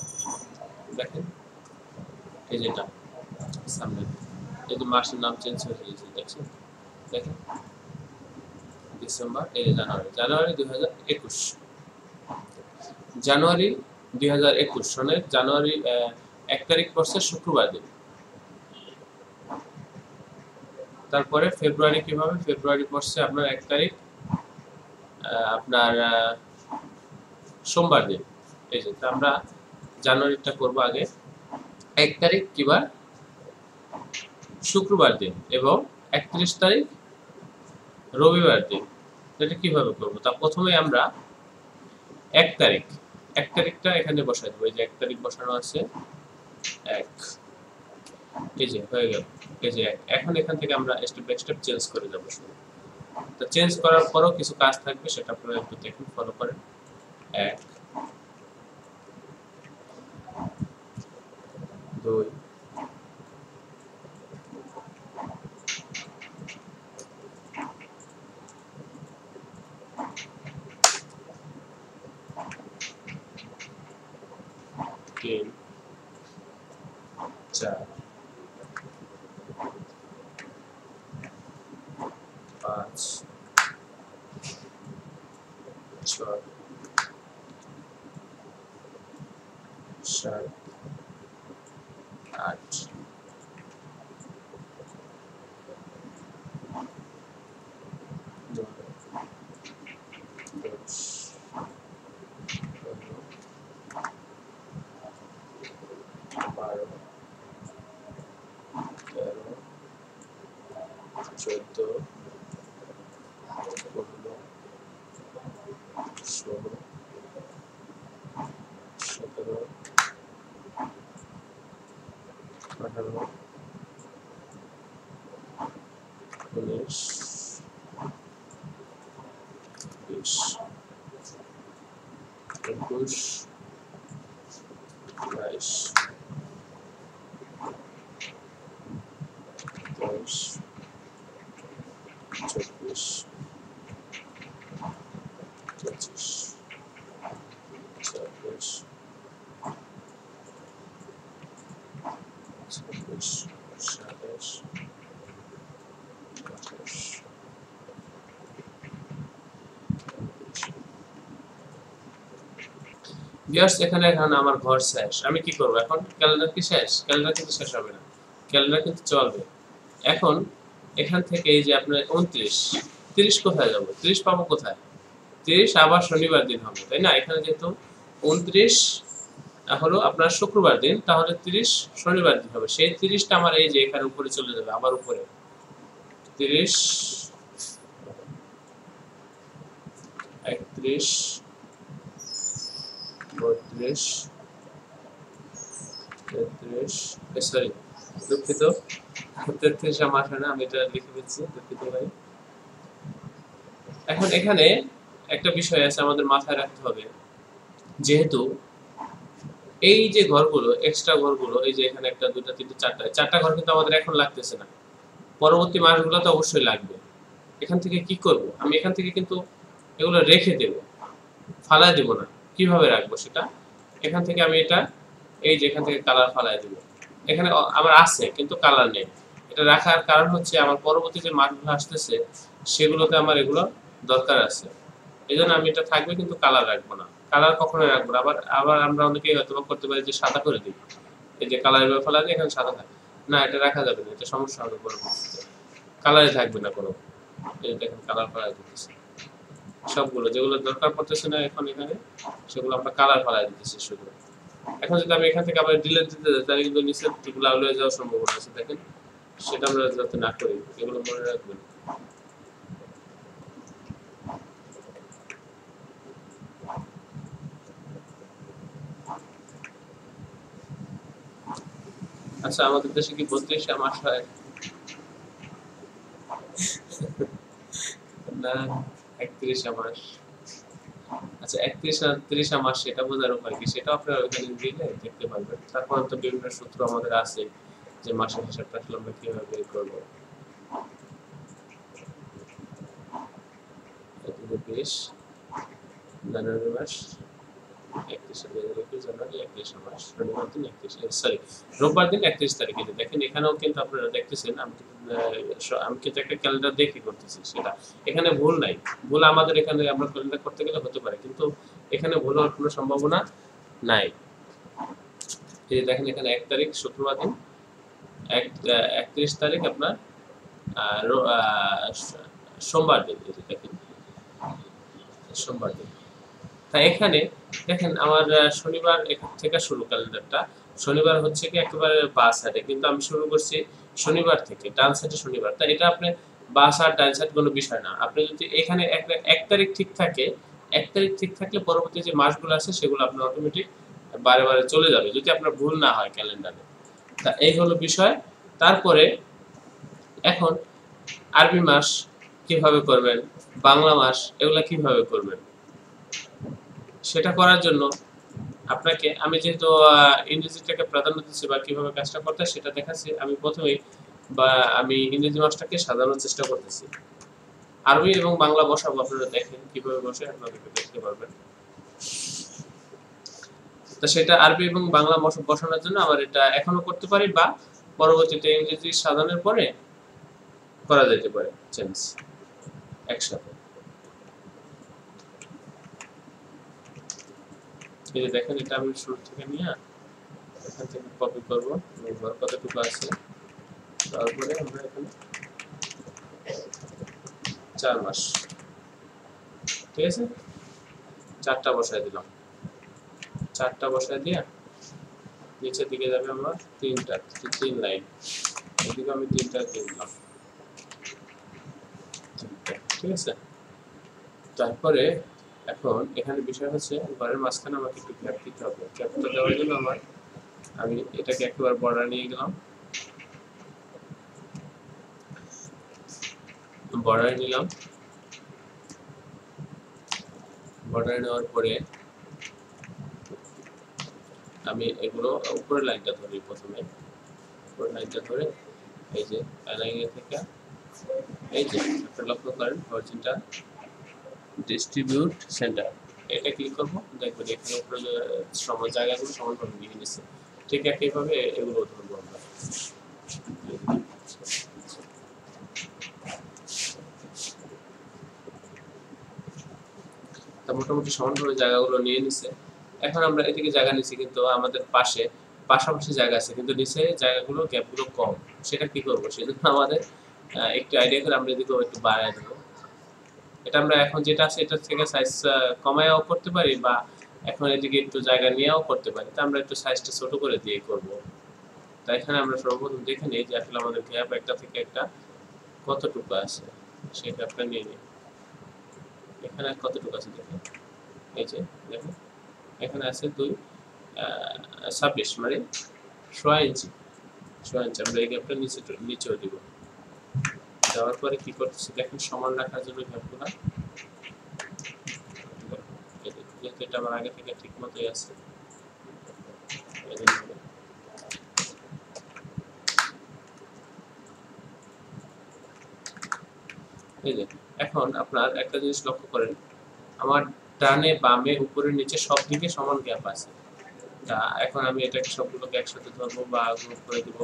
দেখেন এই যেটা সামনে, এই যে মাসের নাম চেঞ্জ হয়ে গেছে, দেখছেন? দেখেন ডিসেম্বর, এই যে জানুয়ারি 2021, জানুয়ারি 2021 সনের জানুয়ারি 1 তারিখ পড়ছে শুক্রবার দিন। তারপরে ফেব্রুয়ারি কিভাবে? ফেব্রুয়ারি পড়ছে আপনার 1 তারিখ আপনার সোমবার দিন। এই যে আমরা জানুয়ারিটা করব আগে। 1 তারিখ কিবার? শুক্রবার দিন, এবং 31 তারিখ রবিবার দিন। এটা কিভাবে করব? তা প্রথমে আমরা 1 তারিখটা এখানে বসাই দেবো। এই যে 1 তারিখ বসানো আছে, 1, এই যে হয়ে গেল। এই যে 1। এখন এখান থেকে আমরা স্টেপ বাই স্টেপ চেঞ্জ করে যাব শুরু। তো চেঞ্জ করার পরও কিছু কাজ থাকবে, সেটা আপনারা একটু দেখুন, ফলো করেন। 1, 2, 3, 4, 5, 6, 7, 8, 9, 10, 11, 12, 13, 14, 15, 16, 17, 18, 19, 20, 21, 22, 23, 24, 25, 26, 27, 28, 29। ভিউয়ার্স, এখানে এখন আমার ঘর শেষ। আমি কি করব এখন? ক্যালেন্ডার কি শেষ? ক্যালেন্ডার কিন্তু শেষ হবে না, ক্যালেন্ডার কিন্তু চলবে। এখন এখান থেকে এই যে আপনার 29, 30 কোথায় যাব? 30 পাবো কোথায়? 30 আবার শনিবার দিন হবে, তাই না? এখানে যেহেতু 29 হলো আপনার শুক্রবার দিন, তাহলে 30 শনিবার দিন হবে। সেই 30টা আমার এই যে এখানে উপরে চলে যাবে, আবার উপরে 30, 31, 32, 33, সরি দুঃখিত, 33 আমার আসে না, আমি এটা লিখে দিচ্ছি, দুঃখিত ভাই। এখন এখানে একটা বিষয় আছে আমাদের মাথায় রাখতে হবে, যেহেতু এই যে ঘরগুলো, এক্সট্রা ঘরগুলো, এই যে এখানে 1টা 2টা 3টা 4টা ঘর কিন্তু আমাদের এখন লাগতেছে না, পরবর্তী মাসগুলোতে অবশ্যই লাগবে। এখান থেকে কি করব? আমি এখান থেকে কিন্তু এগুলো রেখে দেব, ফালাই দেব না। কিভাবে রাখবো সেটা? এখান থেকে আমি এটা, এই যে এখান থেকে কালার ফালাই দেব। এখানে আমার আছে কিন্তু কালার নেই। এটা রাখার কারণ হচ্ছে আমার পরবর্তী যে মাসগুলো আসতেছে সেগুলোতে আমার এগুলো দরকার আছে। এই জন্য আমি এটা থাকবে কিন্তু কালার রাখবো না। কালার কখনোই রাখবো না। আবার আমরা অনেকেই হয়তো করতে পারি যে সাদা করে দিই। এই যে কালার এভাবে ফেলা যায়, এখানে সাদা থাকে না, এটা রাখা যাবে না, এটা সমস্যা হবে পরবর্তীতে। কালারে থাকবে না কোনো। এই দেখেন কালার ফেলা দিতেছে। সবগুলো যেগুলো দরকার পড়তেছে না এখন এখানে সেগুলো আমরা কালার ফালাই দিতেছি শুধু। এখন যদি আমি এখান থেকে আবার ডিলিট দিতে যাই তাহলে কিন্তু নিচের দিকগুলো আউট হয়ে যাওয়ার সম্ভাবনা আছে, দেখেন সেটা আমরা যাতে না করি এগুলো মনে রাখবেন। আচ্ছা আমাদের দেশে কি 32 মাস হয় না 31 মাস? আচ্ছা 31 আর 30 মাস সেটা বোঝার উপায় কি সেটা আপনারা ওখানে দিলে দেখতে পারবেন। তারপর তো বিভিন্ন সূত্র আমাদের আছে যে মাসের হিসাবটা আসলে আমরা কিভাবে বের করবো। 20 জানুয়ারি মাস 31 জানুয়ারি 31 মাস শনিবার দিন 31 রোববার দিন 31 তারিখ। এই যে দেখেন এখানেও কিন্তু আপনারা দেখতেছেন আমি কিন্তু একটা ক্যালেন্ডার দেখে করতেছি সেটা এখানে ভুল নাই। ভুল আমাদের এখানে আমরা ক্যালেন্ডার করতে গেলে হতে পারে কিন্তু এখানে ভুল হওয়ার কোনো সম্ভাবনা নাই। এই যে দেখেন এখানে 1 তারিখ শুক্রবার দিন 31 তারিখ আপনার সোমবার দিন। এই যে দেখেন সোমবার দিন। তা এখানে দেখেন আমার শনিবার এখান থেকে শুরু ক্যালেন্ডারটা। শনিবার হচ্ছে কি একেবারে বাঁ সাইডে কিন্তু আমি শুরু করছি শনিবার থেকে ডান সাইডে শনিবার। তা এটা আপনি বাঁ সাইড ডান সাইড কোনো বিষয় না। আপনি যদি এখানে এক তারিখ ঠিক থাকে, 1 তারিখ ঠিক থাকলে পরবর্তী যে মাসগুলো আছে সেগুলো আপনার অটোমেটিক বারে বারে চলে যাবে যদি আপনার ভুল না হয় ক্যালেন্ডারে। তা এই হলো বিষয়। তারপরে এখন আরবি মাস কিভাবে করবেন, বাংলা মাস এগুলা কিভাবে করবেন সেটা করার জন্য আপনাকে আমি যেহেতু ইংরেজিটাকে প্রাধান্য দিচ্ছি বা কিভাবে কাজটা করতে হয় সেটা দেখাচ্ছি। আমি প্রথমেই আমি ইংরেজি মাসটাকে সাজানোর চেষ্টা করতেছি। আরবি এবং বাংলা বসাবো, আপনারা দেখেন কিভাবে বসে আপনাদেরকে দেখতে পারবেন। তো সেটা আরবি এবং বাংলা বসানোর জন্য আমার এটা এখনো করতে পারি বা পরবর্তীতে ইংরেজি সাজানোর পরে করা যেতে পারে চেঞ্জ একসাথে। এই যে দেখেন এটা আমি শুরু থেকে নিয়ে এখান থেকে কপি করবো ঘর কতটুকু আছে তারপরে আমরা এখানে 4 মাস ঠিক আছে 4টা বসায় দিলাম। 4টা বসায় দিয়ে নিচের দিকে যাবে আমার 3 লাইন, এদিকে আমি 3টা দিয়ে দিলাম ঠিক আছে। তারপরে এখন এখানে বিষয় হচ্ছে ঘরের মাঝখানে আমাকে একটু গ্যাপ দিতে হবে। গ্যাপটা দেওয়ার জন্য আমি এটাকে একবার বর্ডার নিয়ে গেলাম, বর্ডার নিলাম। বর্ডার নেওয়ার পরে আমি এগুলো উপরের লাইনটা ধরি প্রথমে, উপরের লাইনটা ধরে এই যে অ্যালাইন থেকে এই যে একটা লক্ষ্য করেন অরিজিনটা ডিস্ট্রিবিউট সেন্টার এটা ক্লিক করবো, দেখবেন এখানে উপরে জায়গাগুলো সমানভাবে নিয়ে নিচ্ছে। ঠিক একইভাবে এগুলো ধরবো আমরা। তা মোটামুটি সমানভাবে জায়গাগুলো নিয়ে নিছে। এখন আমরা এদিকে জায়গা নিচ্ছি কিন্তু আমাদের পাশাপাশি জায়গা আছে কিন্তু নিচে জায়গাগুলো গ্যাপগুলো কম, সেটা কি করবো সেজন্য আমাদের একটু আইডিয়া করে আমরা এদিকে একটু বাড়ায় দেবো। এটা আমরা এখন যেটা আছে এটা থেকে সাইজ কমায়াও করতে পারি বা এখন এদিকে একটু জায়গা নিয়েও করতে পারি। তা আমরা একটু সাইজটা ছোট করে দিয়ে করব। তাই এখানে আমরা সর্বপ্রথম দেখে নিই যে আসলে আমাদের গ্যাপ একটা থেকে একটা কতটুকু আছে সেই গ্যাপটা নিয়ে নিই। এখানে কতটুকু আছে দেখেন, এই যে দেখেন এখানে আছে 26 মানে 6 ইঞ্চি। আমরা এই গ্যাপটা নিচেও দিব। দেওয়ার পরে কি করতেছি দেখেন সমান রাখার জন্য গ্যাপগুলো যেহেতু এটা আমার আগে থেকে ঠিক মতোই আছে। এই যে এখন আপনার একটা জিনিস লক্ষ্য করেন আমার ডানে বামে উপরে নিচে সব দিকে সমান গ্যাপ আছে। তা এখন আমি এটাকে সবগুলোকে একসাথে ধরবো বা গ্রুপ করে দিব।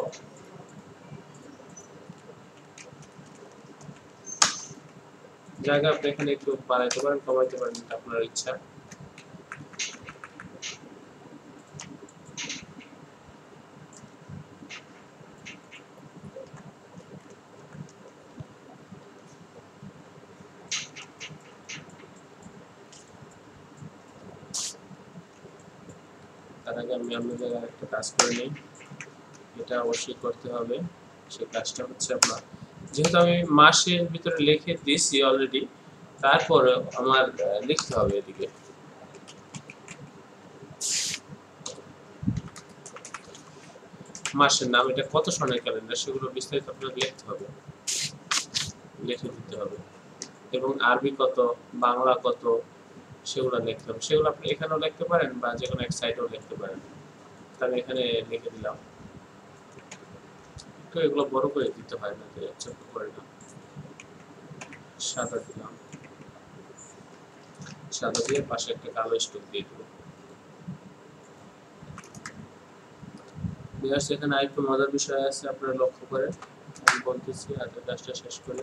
জায়গা আপনি এখানে একটু বাড়াইতে পারেন কমাইতে পারেন, এটা আপনার ইচ্ছা। আগে আমি অন্য জায়গায় একটা কাজ করে নিই, এটা অবশ্যই করতে হবে। সেই কাজটা হচ্ছে আপনার, যেহেতু আমি মাসের ভিতরে লিখে দিয়েছি অলরেডি, তারপরে আমার লিখতে হবে এদিকে মাসের নাম, এটা কত সনের ক্যালেন্ডার সেগুলো বিস্তারিত আপনার লিখতে হবে, লিখে দিতে হবে, এবং আরবি কত, বাংলা কত সেগুলো লিখতে হবে। সেগুলো আপনি এখানেও লিখতে পারেন বা যে কোনো এক সাইটেও লিখতে পারেন। তাহলে এখানে লিখে দিলাম, তো এগুলো বড় করে দিতে হয় না, যে ছোট করে না, সাদা দিলাম, সাদা দিয়ে পাশে একটা কালো স্টোক দিয়ে দেবো। এখানে আরেকটু মজার বিষয় আছে, আপনারা লক্ষ্য করে আমি বলতেছি, হাতের কাজটা শেষ করে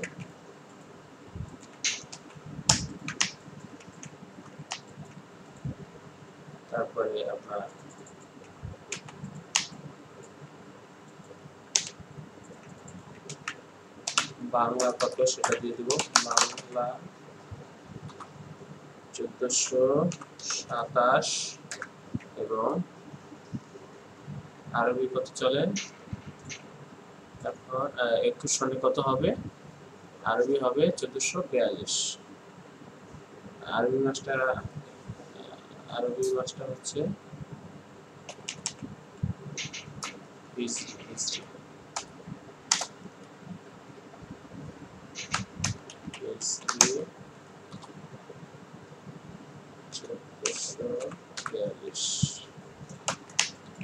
তারপরে আপনার বাংলা কত সেটা দিয়ে দিব, বাংলা 1427 এবং আরবি কত চলে, তারপর 21 সনে কত হবে, আরবি হবে 1442। আরবি মাসটা হচ্ছে হিজরি।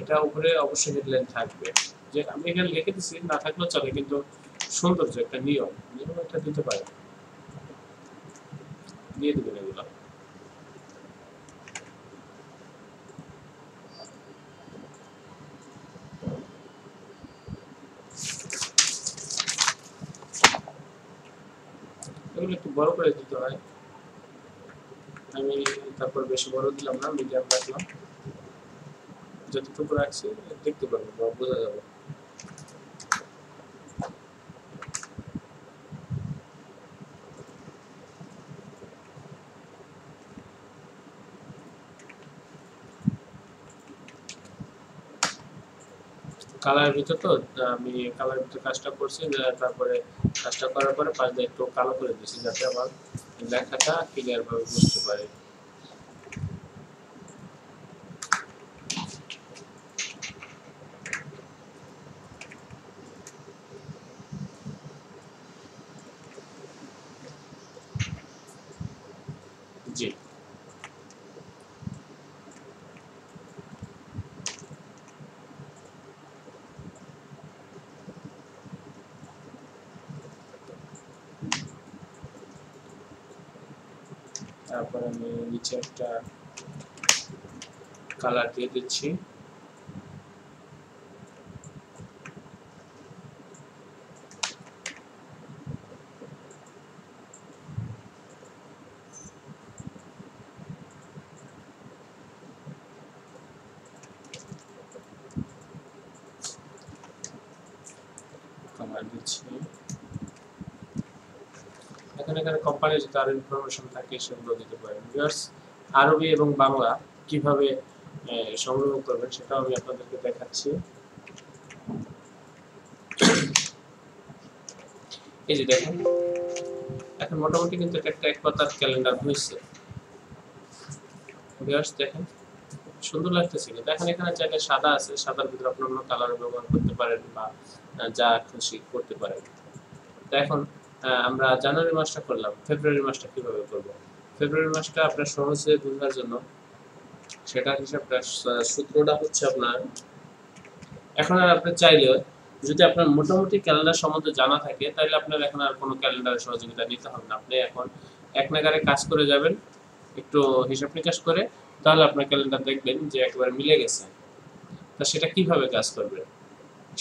এটা উপরে অবশ্যই হেডলাইন থাকবে, যে আমি এখানে লিখে দিচ্ছি, না থাকলেও চলে, কিন্তু সৌন্দর্য একটা নিয়ম একটা দিতে পারে, দিয়ে দেবেন এগুলো। এগুলো একটু বড় করে দিতে হয়, আমি তারপর বেশি বড় দিলাম না, মিডিয়াম রাখলাম, যতটুকু রাখছি দেখতে পারবো বা বোঝা যাবে। কালার ভিতর তো আমি কালার ভিতর কাজটা করছি, তারপরে কাজটা করার পরে পাশ দিয়ে একটু কালো করে দিয়েছি, যাতে আমার লেখাটা ক্লিয়ার ভাবে বুঝতে পারে। জি, তারপর আমি নিচে একটা কালার দিয়ে দিচ্ছি, কালার দিচ্ছি। এখানে কোম্পানির যে তার ইনফরমেশন থাকে সেগুলো দিতে পারেন। ভিউয়ার্স, আরবি এবং বাংলা কিভাবে সংগ্রহ করবেন সেটাও আমি আপনাদেরকে দেখাচ্ছি। এই যে দেখেন, এখন মোটামুটি কিন্তু একটা এক পাতার ক্যালেন্ডার হয়েছে। ভিউয়ার্স দেখেন, সুন্দর লাগতেছে, কিন্তু দেখেন এখানে চাইলে সাদা আছে, সাদার ভিতরে আপনি অন্য কালার ব্যবহার করতে পারেন বা যা খুশি করতে পারেন। তো এখন আমরা জানুয়ারি মাসটা করলাম, ফেব্রুয়ারি মাসটা কিভাবে করব? ফেব্রুয়ারি মাসটা আপনার সহজে বোঝার জন্য সেটার হিসাবটা, সূত্রটা হচ্ছে আপনার, এখন আর আপনি চাইলে যদি আপনার মোটামুটি ক্যালেন্ডার সম্বন্ধে জানা থাকে, তাহলে আপনার এখন আর কোনো ক্যালেন্ডারের সহযোগিতা নিতে হবে না। আপনি এখন এক নাগারে কাজ করে যাবেন, একটু হিসাব নিকাশ করে, তাহলে আপনার ক্যালেন্ডার দেখবেন যে একেবারে মিলে গেছে। তা সেটা কিভাবে কাজ করবে,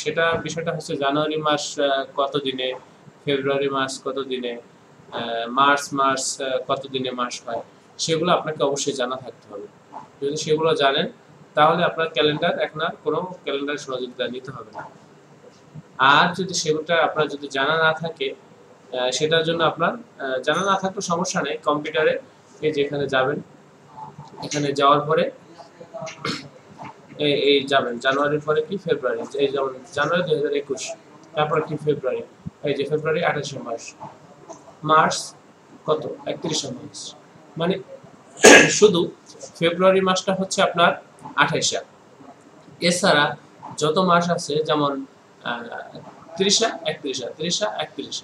সেটা বিষয়টা হচ্ছে জানুয়ারি মাস কত দিনে, ফেব্রুয়ারি মাস কত দিনে, মার্চ কত দিনে মাস হয়, সেগুলো আপনাকে অবশ্যই জানা থাকতে হবে। যদি সেগুলো জানেন, তাহলে আপনার ক্যালেন্ডার এখন আর কোনো ক্যালেন্ডার সহযোগিতা নিতে হবে না। আর যদি সেগুলোটা আপনার যদি জানা না থাকে, সেটার জন্য আপনার জানা না থাকলে সমস্যা নেই, কম্পিউটারে এই যেখানে যাবেন, এখানে যাওয়ার পরে এই যাবেন জানুয়ারির পরে কি ফেব্রুয়ারি, এই যেমন জানুয়ারি 2021, তারপরে কি ফেব্রুয়ারি, এই যে ফেব্রুয়ারি 28 মাস, মার্চ কত 31 মাস, মানে শুধু ফেব্রুয়ারি মাসটা হচ্ছে আপনার 28। এছাড়া যত মাস আছে যেমন 30, 31, 30, 31,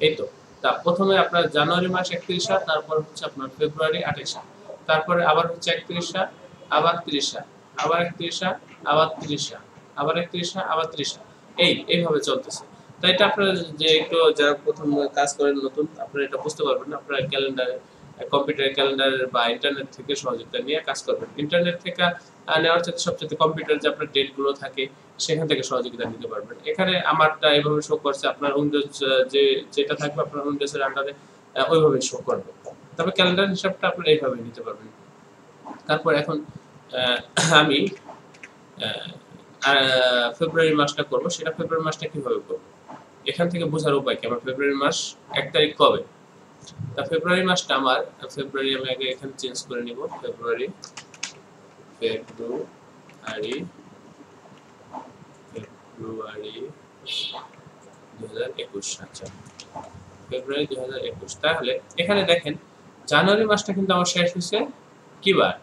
এই তো। তা প্রথমে আপনার জানুয়ারি মাস 31, তারপর হচ্ছে আপনার ফেব্রুয়ারি 28, তারপরে আবার হচ্ছে 31, আবার 30, আবার 31, আবার 30, আবার 31, আবার 30, এইভাবে চলতেছে। তো এটা আপনারা যে একটু যারা প্রথম কাজ করেন নতুন, আপনারা এটা বুঝতে পারবেন না। আপনারা ক্যালেন্ডারে, কম্পিউটার ক্যালেন্ডার বা ইন্টারনেট থেকে সহযোগিতা নিয়ে কাজ করবেন। ইন্টারনেট থেকে নেওয়ার চাইতে সবচেয়ে কম্পিউটার যে আপনার ডেট গুলো থাকে সেখান থেকে সহযোগিতা নিতে পারবেন। এখানে আমারটা এইভাবে শো করছে, আপনার উইন্ডোজ যে যেটা থাকবে আপনার উইন্ডোজের আন্ডারে ওইভাবে শো করবে। তবে ক্যালেন্ডার হিসাবটা আপনারা এইভাবে নিতে পারবেন। তারপর এখন আমি ফেব্রুয়ারি মাসটা করব, সেটা ফেব্রুয়ারি মাসটা কিভাবে করব এখান থেকে বোঝার উপায় কি, আমার ফেব্রুয়ারি মাস 1 তারিখ কবে। তা ফেব্রুয়ারি মাসটা আমার, ফেব্রুয়ারি আমি আগে এখানে চেঞ্জ করে নিব, ফেব্রুয়ারি 2021। আচ্ছা, ফেব্রুয়ারি 2021। তাহলে এখানে দেখেন জানুয়ারি মাসটা কিন্তু আমার শেষ হয়েছে কি বার,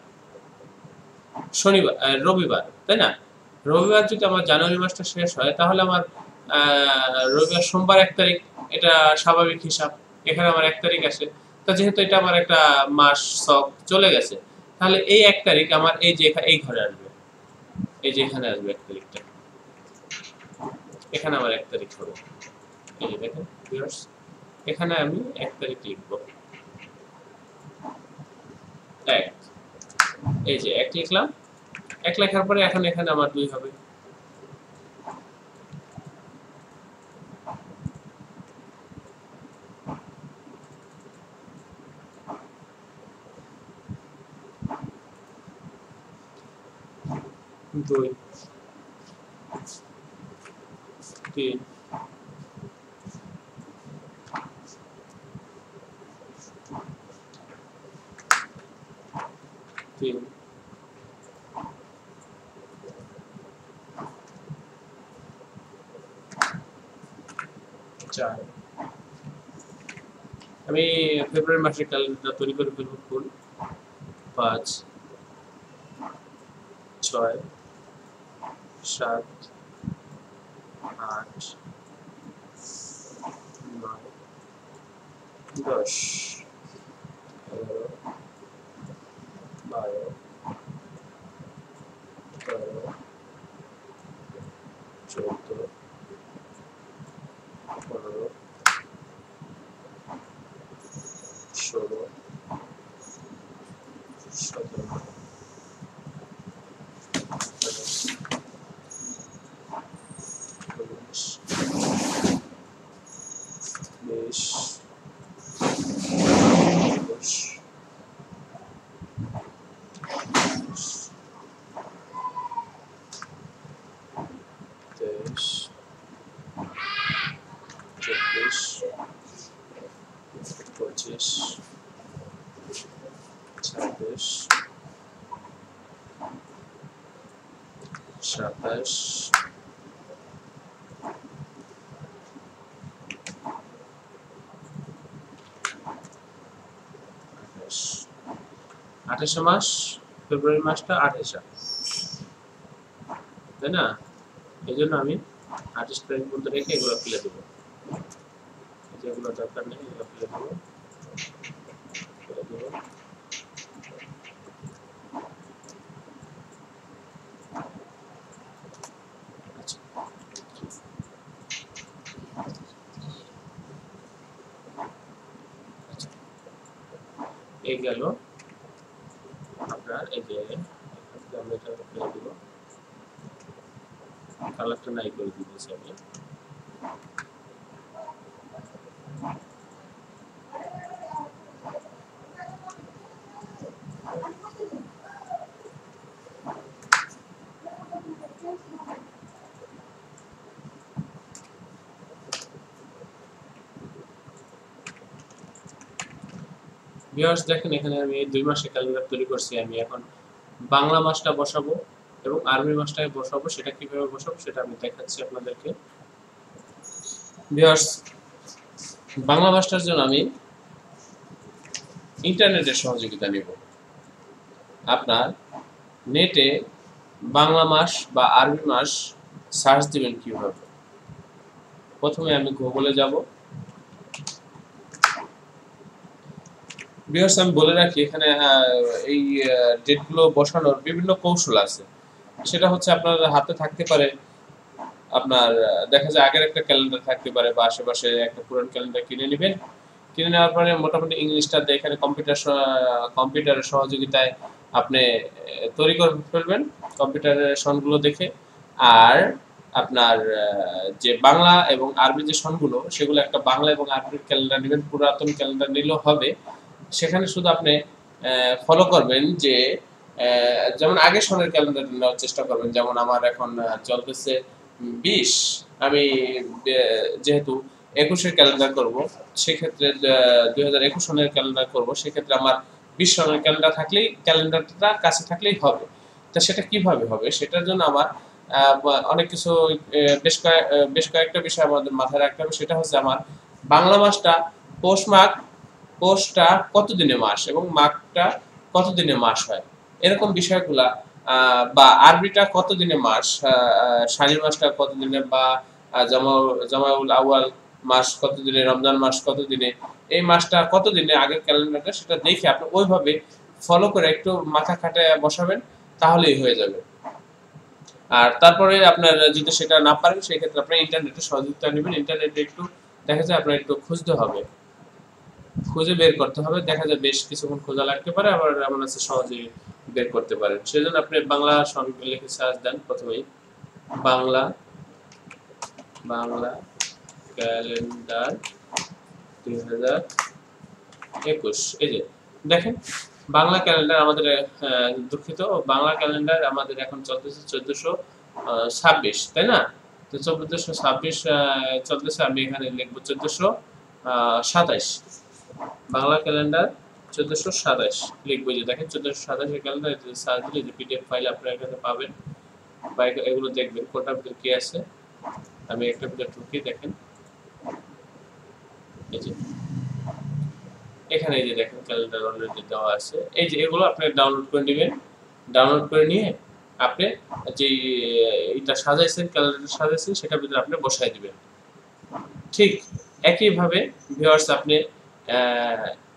শনিবার, রবিবার, তাই না? রবিবার যদি আমার জানুয়ারি মাসটা শেষ হয় তাহলে আমার রবিবার সোমবার 1 তারিখ, এটা স্বাভাবিক হিসাব। এখানে আমার 1 তারিখ আসে। তো যেহেতু এটা আমার একটা মাস সক চলে গেছে, তাহলে এই 1 তারিখ আমার এই যে এই ঘরে আসবে, এই যে এখানে আসবে 1 তারিখটা, এখানে আমার 1 তারিখ হবে। এই যে দেখেন ভিউয়ার্স, এখানে আমি 1 তারিখ লিখব, 1, এই যে 1 লিখলাম। 1 লেখার পরে এখন এখানে আমার 2 হবে। দুই, তিন, তিন, চার। আমি ফেব্রুয়ারি মাসের ক্যালেন্ডার তৈরি করে ফেলবো ফুল। 5, 6, 7, 8, 9, 10, 11, 12, 13, 14, 15, 16, 17, 18, 19, 20, 23, 24, 26, 27, 28 মাস, ফেব্রুয়ারি মাসটা 28, তাই না? এই জন্য আমি 28 তারিখ পর্যন্ত রেখে এগুলো ফেলে দেবো, যেগুলো দরকার নেই এগুলো ফেলে দেবো, ফেলে দেবো। আচ্ছা, এই গেল আপনার, এই যে আমরা এটা ফেলে দেবো, কালারটা নাই করে দিয়েছি আমি। ভিউয়ার্স দেখেন, এখানে আমি 2 মাসের ক্যালেন্ডার তৈরি করছি। আমি এখন বাংলা মাসটা বসাবো এবং আরবি মাসটায় বসাবো, সেটা কিভাবে বসাবো সেটা আমি দেখাচ্ছি আপনাদেরকে। ভিউয়ার্স, বাংলা মাসটার জন্য আমি ইন্টারনেটের সহযোগিতা নিব। আপনার নেটে বাংলা মাস বা আরবি মাস সার্চ দিবেন কিভাবে। প্রথমে আমি গুগলে যাব। ভিউয়ার্স, আমি বলে রাখি এখানে এই ডেটগুলো বসানোর বিভিন্ন কৌশল আছে। সেটা হচ্ছে আপনার হাতে থাকতে পারে, আপনার দেখা যায় আগের একটা ক্যালেন্ডার থাকতে পারে বা আশেপাশে একটা পুরান ক্যালেন্ডার কিনে নেবেন। কিনে নেওয়ার পরে মোটামুটি ইংলিশটা এখানে কম্পিউটারের সহযোগিতায় আপনি তৈরি করে ফেলবেন কম্পিউটারের সনগুলো দেখে। আর আপনার যে বাংলা এবং আরবি যে সনগুলো, সেগুলো একটা বাংলা এবং আরবির ক্যালেন্ডার নেবেন, পুরাতন ক্যালেন্ডার নিলেও হবে। সেখানে শুধু আপনি ফলো করবেন যে যেমন আগের সনের ক্যালেন্ডার নেওয়ার চেষ্টা করবেন। যেমন আমার এখন চলতেছে 20, আমি যেহেতু 21-এর ক্যালেন্ডার করব, সেক্ষেত্রে 2021 সনের ক্যালেন্ডার করব, সেক্ষেত্রে আমার 20 সনের ক্যালেন্ডার থাকলেই, ক্যালেন্ডারটা কাছে থাকলেই হবে। তা সেটা কিভাবে হবে, সেটার জন্য আমার অনেক কিছু বেশ কয়েকটা বিষয় আমাদের মাথায় রাখতে হবে। সেটা হচ্ছে আমার বাংলা মাসটা পৌষটা কত দিনে মাস এবং মাঘটা কত দিনে মাস হয়, এরকম বিষয়গুলা, বা আরবিটা কত দিনে মাস, শাড়ি মাসটা কত দিনে, বা জামাউল আউয়াল মাস কত দিনে, রমজান মাস কত দিনে, এই মাসটা কত দিনে, আগের ক্যালেন্ডারটা সেটা দেখে আপনি ওইভাবে ফলো করে একটু মাথা খাটায় বসাবেন, তাহলেই হয়ে যাবে। আর তারপরে আপনার যদি সেটা না পারেন, সেই ক্ষেত্রে আপনি ইন্টারনেটে সহযোগিতা নেবেন। ইন্টারনেটে একটু দেখা যায় আপনার একটু খুঁজতে হবে, খুঁজে বের করতে হবে। দেখা যায় বেশ কিছুক্ষণ খোঁজা লাগতে পারে, আবার এমন আছে সহজেই বের করতে পারেন। সেজন্য আপনি বাংলা লিখে সার্চ দেন। প্রথমেই বাংলা ক্যালেন্ডার 2021, এই যে দেখেন বাংলা ক্যালেন্ডার আমাদের, দুঃখিত, বাংলা ক্যালেন্ডার আমাদের এখন চলতেছে 1426, তাই না? তো 1426 চলতেছে, আমি এখানে লিখবো 1427। বাংলা ক্যালেন্ডার 1427 লিখবো। যে দেখেন 1427 এর ক্যালেন্ডার সার্চ দিলে যে পিডিএফ ফাইল আপনারা এখানে পাবেন, বা এগুলো দেখবেন কোনটার ভিতরে কি আছে। আমি একটা ভিতরে ঢুকি, দেখেন এই যে এখানে এই যে দেখেন ক্যালেন্ডার অলরেডি দেওয়া আছে। এই যে এগুলো আপনি ডাউনলোড করে নেবেন। ডাউনলোড করে নিয়ে আপনি যে এটা সাজাইছেন, ক্যালেন্ডার সাজাইছেন, সেটার ভিতরে আপনি বসাই দিবেন। ঠিক একইভাবে ভিউয়ার্স, আপনি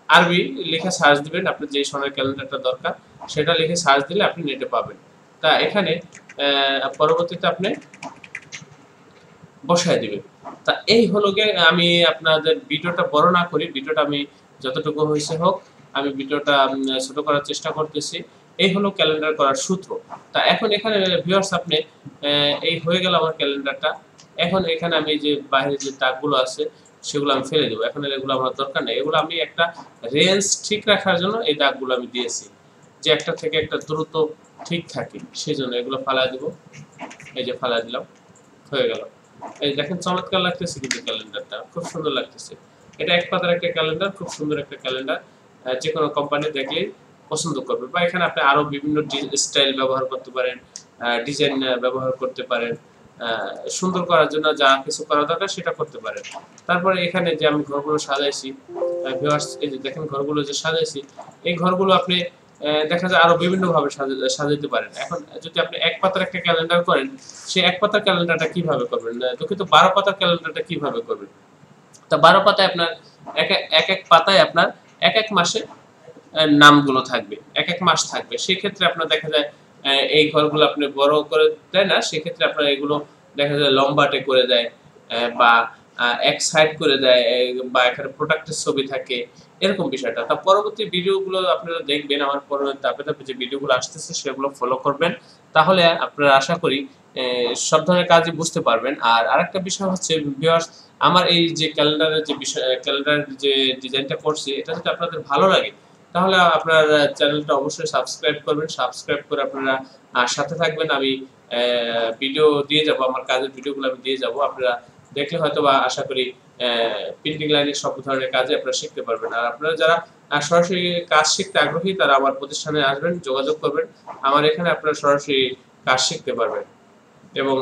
আরবি লিখে সার্চ দিবেন। আপনি যে সনের ক্যালেন্ডারটা দরকার সেটা লিখে সার্চ দিলে আপনি নেটে পাবেন। তা এখানে পরবর্তীতে আপনি বসায় দিবেন। তা এই হলো গিয়ে, আমি আপনাদের ভিডিওটা বড় না করি, ভিডিওটা আমি যতটুকু হয়েছে হোক, আমি ভিডিওটা ছোট করার চেষ্টা করতেছি। এই হলো ক্যালেন্ডার করার সূত্র। তা এখন এখানে ভিউয়ার্স, আপনি এই হয়ে গেল আমার ক্যালেন্ডারটা। এখন এখানে আমি যে বাইরে যে দাগগুলো আছে সেগুলো আমি ফেলে দেবো। এখন এগুলো আমার দরকার নেই। এগুলো আমি একটা রেঞ্জ ঠিক রাখার জন্য এই দাগগুলো আমি দিয়েছি, যে একটা থেকে একটা দ্রুত ঠিক থাকে, সেই জন্য এগুলো ফালা দেবো। এই যে ফালা দিলাম, হয়ে গেল। এই দেখেন চমৎকার লাগতেছে কিন্তু ক্যালেন্ডারটা খুব সুন্দর লাগতেছে। এটা এক পাতার একটা ক্যালেন্ডার, খুব সুন্দর একটা ক্যালেন্ডার। যে কোনো কোম্পানি দেখলেই পছন্দ করবে। বা এখানে আপনি আরো বিভিন্ন স্টাইল ব্যবহার করতে পারেন, ডিজাইন ব্যবহার করতে পারেন, সুন্দর করার জন্য যা কিছু করা দরকার সেটা করতে পারেন। তারপরে এখানে যে আমি ঘরগুলো সাজাইছি, ভিউয়ার্স এই যে দেখেন ঘরগুলো যে সাজাইছি, এই ঘরগুলো আপনি দেখা যায় আরো বিভিন্ন ভাবে সাজাতে পারেন। এখন যদি আপনি এক পাতার একটা ক্যালেন্ডার করেন, সেই এক পাতার ক্যালেন্ডারটা কিভাবে করবেন, দুঃখিত 12 পাতার ক্যালেন্ডারটা কিভাবে করবেন। তা 12 পাতায় আপনার এক পাতায় আপনার এক মাসে নামগুলো থাকবে, এক মাস থাকবে। সেই ক্ষেত্রে আপনার দেখা যায় এই ঘরগুলো আপনি বড় করে দেয় না, সেক্ষেত্রে আপনার এগুলো দেখা যায় লম্বাটে করে দেয়, বা এক সাইড করে দেয়, বা এখানে প্রোডাক্টের ছবি থাকে, এরকম বিষয়টা। তা পরবর্তী ভিডিওগুলো আপনারা দেখবেন, আমার পরবর্তী ধাপে ধাপে যে ভিডিওগুলো আসতেছে সেগুলো ফলো করবেন, তাহলে আপনারা আশা করি সব ধরনের কাজই বুঝতে পারবেন। আর আরেকটা বিষয় হচ্ছে ভিউয়ার্স, আমার এই যে ক্যালেন্ডারের যে বিষয়, ক্যালেন্ডারের যে ডিজাইনটা করছি, এটা যদি আপনাদের ভালো লাগে তাহলে আপনার চ্যানেলটা অবশ্যই সাবস্ক্রাইব করবেন। সাবস্ক্রাইব করে আপনারা সাথে থাকবেন। আমি ভিডিও দিয়ে যাব, আমার কাজের ভিডিওগুলো আমি দিয়ে যাব। আপনারা দেখলে হয়তো বা আশা করি প্রিন্টিং লাইনের সব ধরনের কাজে আপনারা শিখতে পারবেন। আর আপনারা যারা সরাসরি কাজ শিখতে আগ্রহী, তারা আমার প্রতিষ্ঠানে আসবেন, যোগাযোগ করবেন। আমার এখানে আপনারা সরাসরি কাজ শিখতে পারবেন। এবং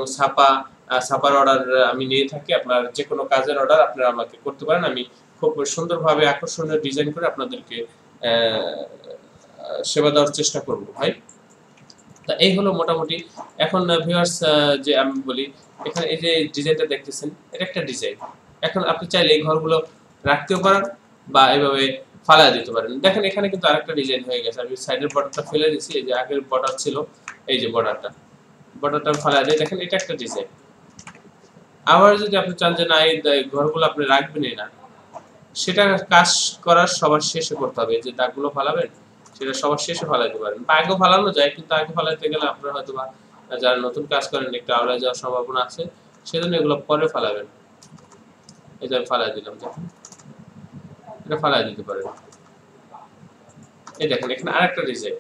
ছাপার অর্ডার আমি নিয়ে থাকি। আপনার যে কোনো কাজের অর্ডার আপনারা আমাকে করতে পারেন। আমি খুব সুন্দরভাবে আকর্ষণীয় ডিজাইন করে আপনাদেরকে সেবা দেওয়ার চেষ্টা করব ভাই। তা এই হলো মোটামুটি। এখন ভিউয়ার্স, যে আমি বলি, এখানে এই যে ডিজাইনটা দেখতেছেন, এটা একটা ডিজাইন। এখন আপনি চাইলে এই ঘরগুলো রাখতেও পারেন বা এইভাবে ফালায় দিতে পারেন। দেখেন এখানে কিন্তু আরেকটা ডিজাইন হয়ে গেছে। আমি সাইডের বর্ডারটা ফেলে দিয়েছি। এই যে আগের বর্ডার ছিল, এই যে বর্ডারটা ফালায় দিয়ে দেখেন এটা একটা ডিজাইন। আবার যদি আপনি চান যে না এই ঘরগুলো আপনি রাখবেনই না, সেটা কাজ করার সবার শেষে করতে হবে। যে দাগগুলো ফালাবেন সেটা সবার শেষে ফালাইতে পারেন, বা আগেও ফালানো যায়, কিন্তু আগে ফালাইতে গেলে আপনারা হয়তো বা যারা নতুন কাজ করেন একটু আওড়ায় যাওয়ার সম্ভাবনা আছে, সেজন্য এগুলো পরে ফালাবেন। এই যে আমি ফালাই দিলাম, দেখুন এটা ফালাই দিতে পারেন। এই দেখেন এখানে আরেকটা ডিজাইন।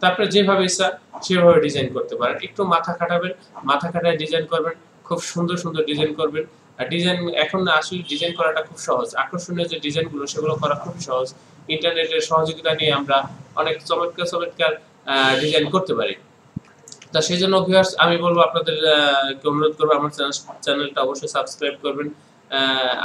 তারপরে যেভাবে ইচ্ছা সেভাবে ডিজাইন করতে পারেন। একটু মাথা খাটাবেন, মাথা খাটায় ডিজাইন করবেন, খুব সুন্দর সুন্দর ডিজাইন করবেন। আর ডিজাইন এখন আসলে ডিজাইন করাটা খুব সহজ। আকর্ষণীয় যে ডিজাইনগুলো সেগুলো করা খুব সহজ। ইন্টারনেটের সহযোগিতা নিয়ে আমরা অনেক চমৎকার চমৎকার ডিজাইন করতে পারি। তা সেই জন্য ভিউয়ার্স আমি বলবো আপনাদের অনুরোধ করবো আমার চ্যানেলটা অবশ্যই সাবস্ক্রাইব করবেন।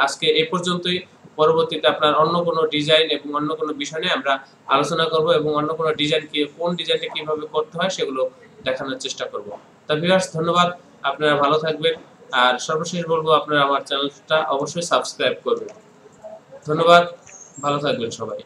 আজকে এই পর্যন্তই। পরবর্তীতে আপনার অন্য কোনো ডিজাইন এবং অন্য কোনো বিষয় নিয়ে আমরা আলোচনা করব এবং অন্য কোনো ডিজাইন কোন ডিজাইনটা কিভাবে করতে হয় সেগুলো দেখানোর চেষ্টা করব। তা ভিউয়ার্স ধন্যবাদ, আপনারা ভালো থাকবেন। আর সর্বশেষ বলবো আপনারা আমার চ্যানেলটা অবশ্যই সাবস্ক্রাইব করবেন। ধন্যবাদ, ভালো থাকবেন সবাই।